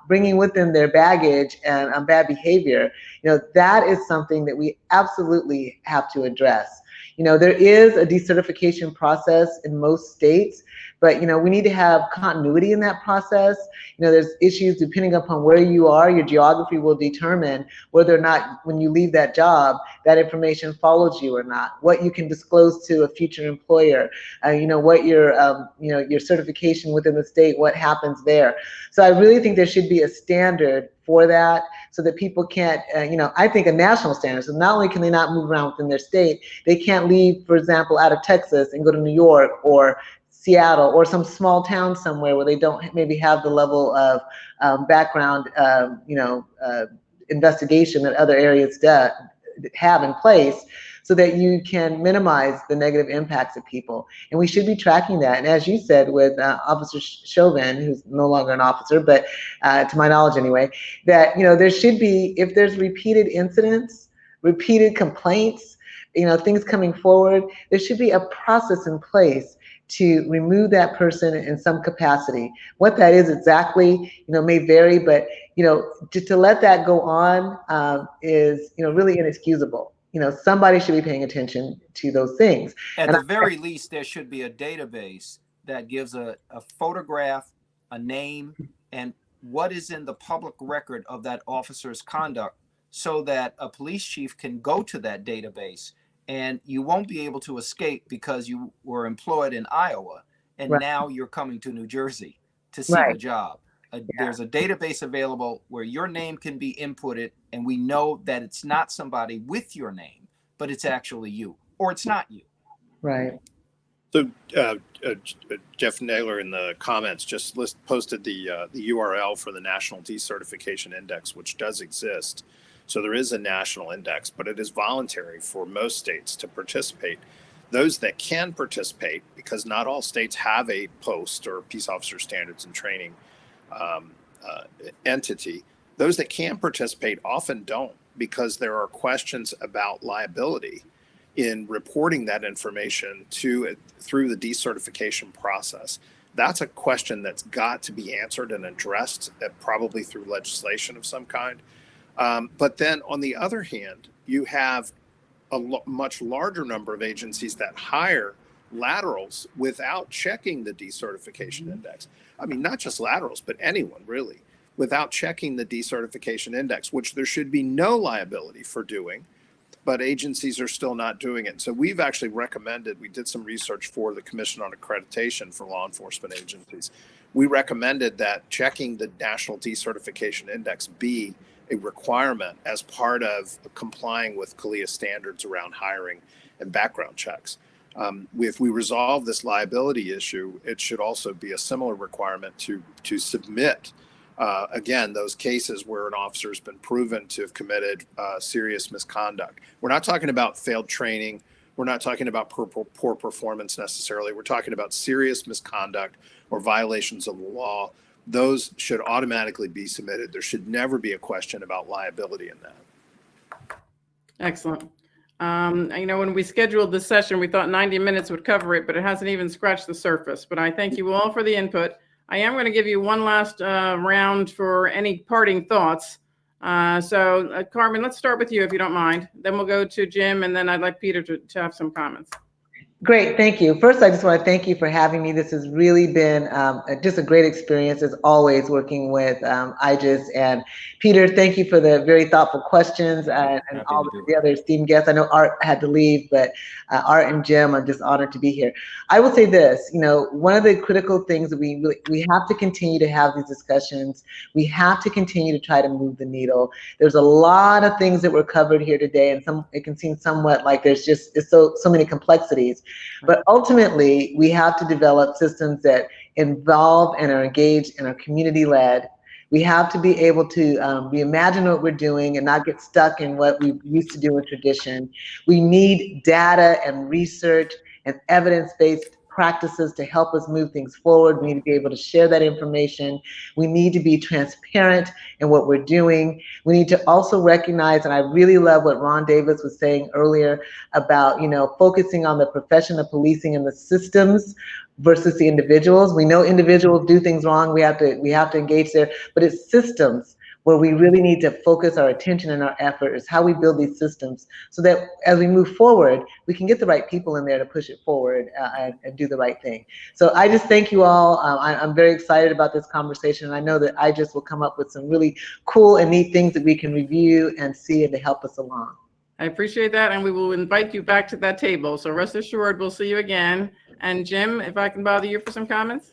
bringing with them their baggage and bad behavior. That is something that we absolutely have to address. There is a decertification process in most states, but, we need to have continuity in that process. There's issues depending upon where you are. Your geography will determine whether or not when you leave that job, that information follows you or not, what you can disclose to a future employer, what your certification within the state, what happens there. So I really think there should be a standard for that so that people can't, I think a national standard. So not only can they not move around within their state, they can't leave, for example, out of Texas and go to New York or Seattle or some small town somewhere where they don't maybe have the level of background, investigation that other areas have in place, so that you can minimize the negative impacts of people. And we should be tracking that. And as you said with Officer Chauvin, who's no longer an officer, but to my knowledge anyway, that there should be, if there's repeated incidents, repeated complaints, things coming forward, there should be a process in place to remove that person in some capacity. What that is exactly, may vary, but to let that go on is really inexcusable. Somebody should be paying attention to those things.
At the very least, there should be a database that gives a photograph, a name, and what is in the public record of that officer's conduct, so that a police chief can go to that database. And you won't be able to escape because you were employed in Iowa and now you're coming to New Jersey to see the job. There's a database available where your name can be inputted, and we know that it's not somebody with your name, but it's actually you, or it's not you.
Right.
So Jeff Naylor in the comments just posted the URL for the National Decertification Index, which does exist. So there is a national index, but it is voluntary for most states to participate. Those that can participate, because not all states have a post or peace officer standards and training entity, those that can participate often don't, because there are questions about liability. in reporting that information through the decertification process. That's a question that's got to be answered and addressed, probably through legislation of some kind. But then on the other hand, you have a much larger number of agencies that hire laterals without checking the decertification index. I mean, not just laterals, but anyone really, without checking the decertification index, which there should be no liability for doing, but agencies are still not doing it. So we've actually recommended, we did some research for the Commission on Accreditation for law enforcement agencies. We recommended that checking the National Decertification Index be a requirement as part of complying with CALEA standards around hiring and background checks. If we resolve this liability issue, it should also be a similar requirement to submit, again, those cases where an officer has been proven to have committed serious misconduct. We're not talking about failed training. We're not talking about poor performance necessarily. We're talking about serious misconduct or violations of the law. Those should automatically be submitted. There should never be a question about liability in that.
Excellent. When we scheduled this session, we thought 90 minutes would cover it, but it hasn't even scratched the surface. But I thank you all for the input. I am going to give you one last round for any parting thoughts. Carmen, let's start with you if you don't mind. Then we'll go to Jim, and then I'd like Peter to have some comments.
Great, thank you. First, I just want to thank you for having me. This has really been just a great experience, as always, working with IJIS. And Peter, thank you for the very thoughtful questions, and all the other esteemed guests. I know Art had to leave, but Art and Jim, I'm just honored to be here. I will say this, one of the critical things that we have to continue to have these discussions. We have to continue to try to move the needle. There's a lot of things that were covered here today, and it can seem somewhat like there's just so many complexities. But ultimately, we have to develop systems that involve and are engaged and are community-led. We have to be able to reimagine what we're doing and not get stuck in what we used to do in tradition. We need data and research and evidence-based practices to help us move things forward. We need to be able to share that information. We need to be transparent in what we're doing. We need to also recognize, and I really love what Ron Davis was saying earlier about, focusing on the profession of policing and the systems versus the individuals. We know individuals do things wrong. We have to engage there, but it's systems where we really need to focus our attention and our effort, is how we build these systems so that as we move forward, we can get the right people in there to push it forward and do the right thing. So I just thank you all. I'm very excited about this conversation. And I know that I just will come up with some really cool and neat things that we can review and see and to help us along.
I appreciate that, and we will invite you back to that table. So rest assured, we'll see you again. And Jim, if I can bother you for some comments?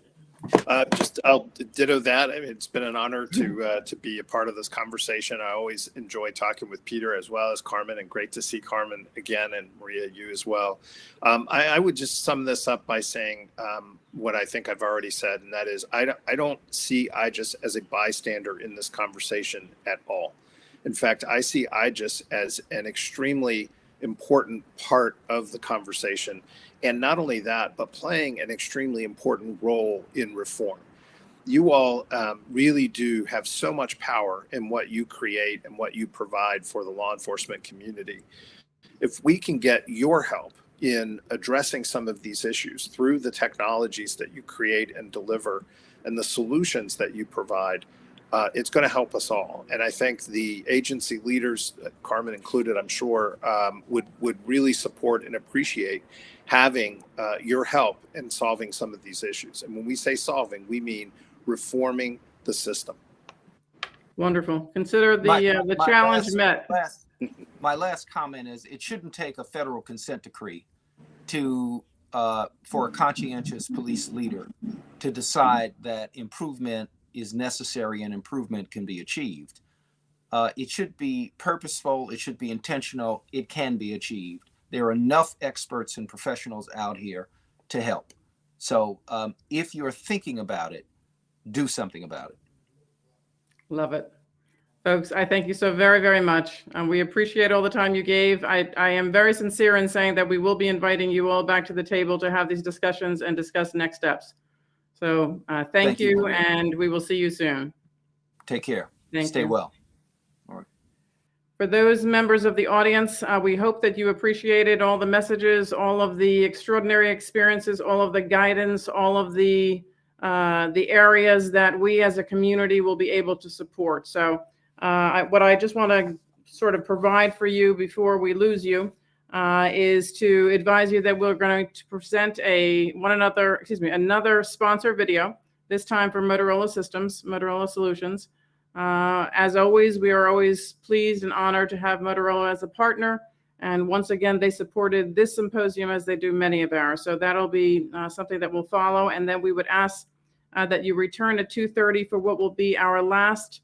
I'll ditto that. I mean, it's been an honor to be a part of this conversation. I always enjoy talking with Peter as well as Carmen, and great to see Carmen again, and Maria, you as well. I would just sum this up by saying what I think I've already said, and that is I don't see IJIS as a bystander in this conversation at all. In fact, I see IJIS as an extremely important part of the conversation. And not only that, but playing an extremely important role in reform. You all really do have so much power in what you create and what you provide for the law enforcement community. If we can get your help in addressing some of these issues through the technologies that you create and deliver and the solutions that you provide, it's going to help us all. And I think the agency leaders, Carmen included, I'm sure, would really support and appreciate having your help in solving some of these issues. And when we say solving, we mean reforming the system.
Wonderful. Consider the challenge met.
My last comment is it shouldn't take a federal consent decree for a conscientious police leader to decide that improvement is necessary and improvement can be achieved. It should be purposeful. It should be intentional. It can be achieved. There are enough experts and professionals out here to help. So if you're thinking about it, do something about it.
Love it. Folks, I thank you so very, very much. We appreciate all the time you gave. I am very sincere in saying that we will be inviting you all back to the table to have these discussions and discuss next steps. So thank you, and we will see you soon.
Take care.
Thank
Stay
you.
well. All right.
For those members of the audience, we hope that you appreciated all the messages, all of the extraordinary experiences, all of the guidance, all of the areas that we as a community will be able to support. So what I just want to sort of provide for you before we lose you is to advise you that we're going to present another sponsor video, this time for Motorola Solutions. As always, we are always pleased and honored to have Motorola as a partner. And once again, they supported this symposium as they do many of ours. So that'll be something that will follow. And then we would ask that you return at 2:30 for what will be our last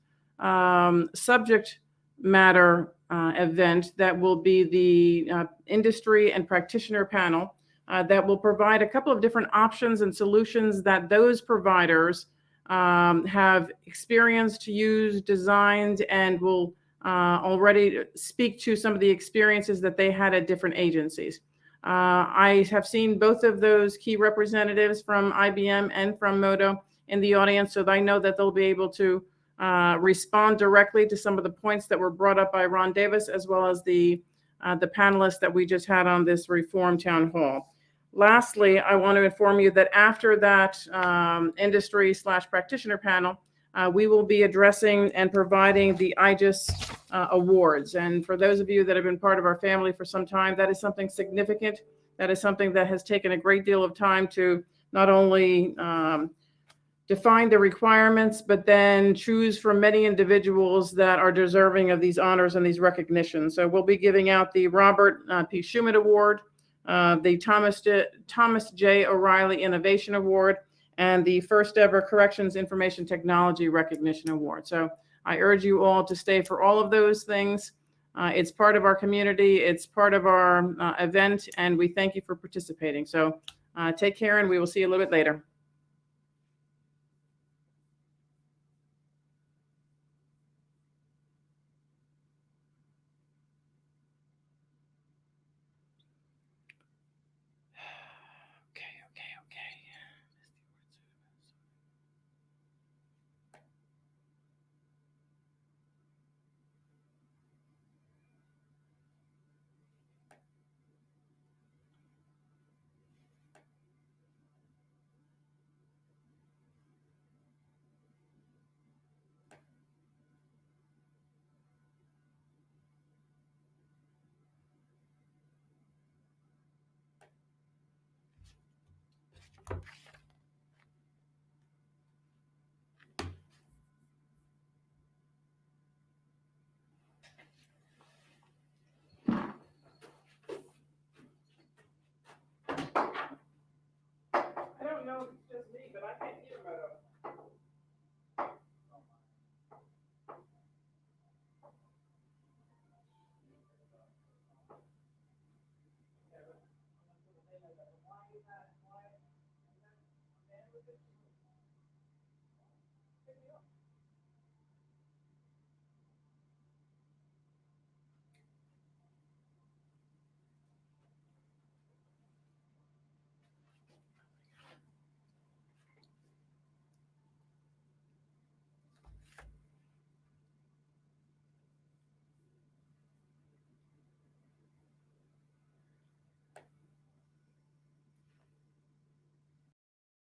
subject matter event. That will be the industry and practitioner panel that will provide a couple of different options and solutions that those providers have experienced, used, designed, and will already speak to some of the experiences that they had at different agencies. I have seen both of those key representatives from IBM and from Moto in the audience, so I know that they'll be able to respond directly to some of the points that were brought up by Ron Davis, as well as the panelists that we just had on this Reform Town Hall. Lastly, I want to inform you that after that industry/practitioner panel, we will be addressing and providing the IGES awards. And for those of you that have been part of our family for some time, that is something significant. That is something that has taken a great deal of time to not only define the requirements, but then choose from many individuals that are deserving of these honors and these recognitions. So we'll be giving out the Robert P. Schumett Award, the Thomas J. O'Reilly Innovation Award, and the first ever Corrections Information Technology Recognition Award. So I urge you all to stay for all of those things. It's part of our community, it's part of our event, and we thank you for participating. So take care, and we will see you a little bit later. I don't know if it's just me, but I can't hear Moto. Why is that?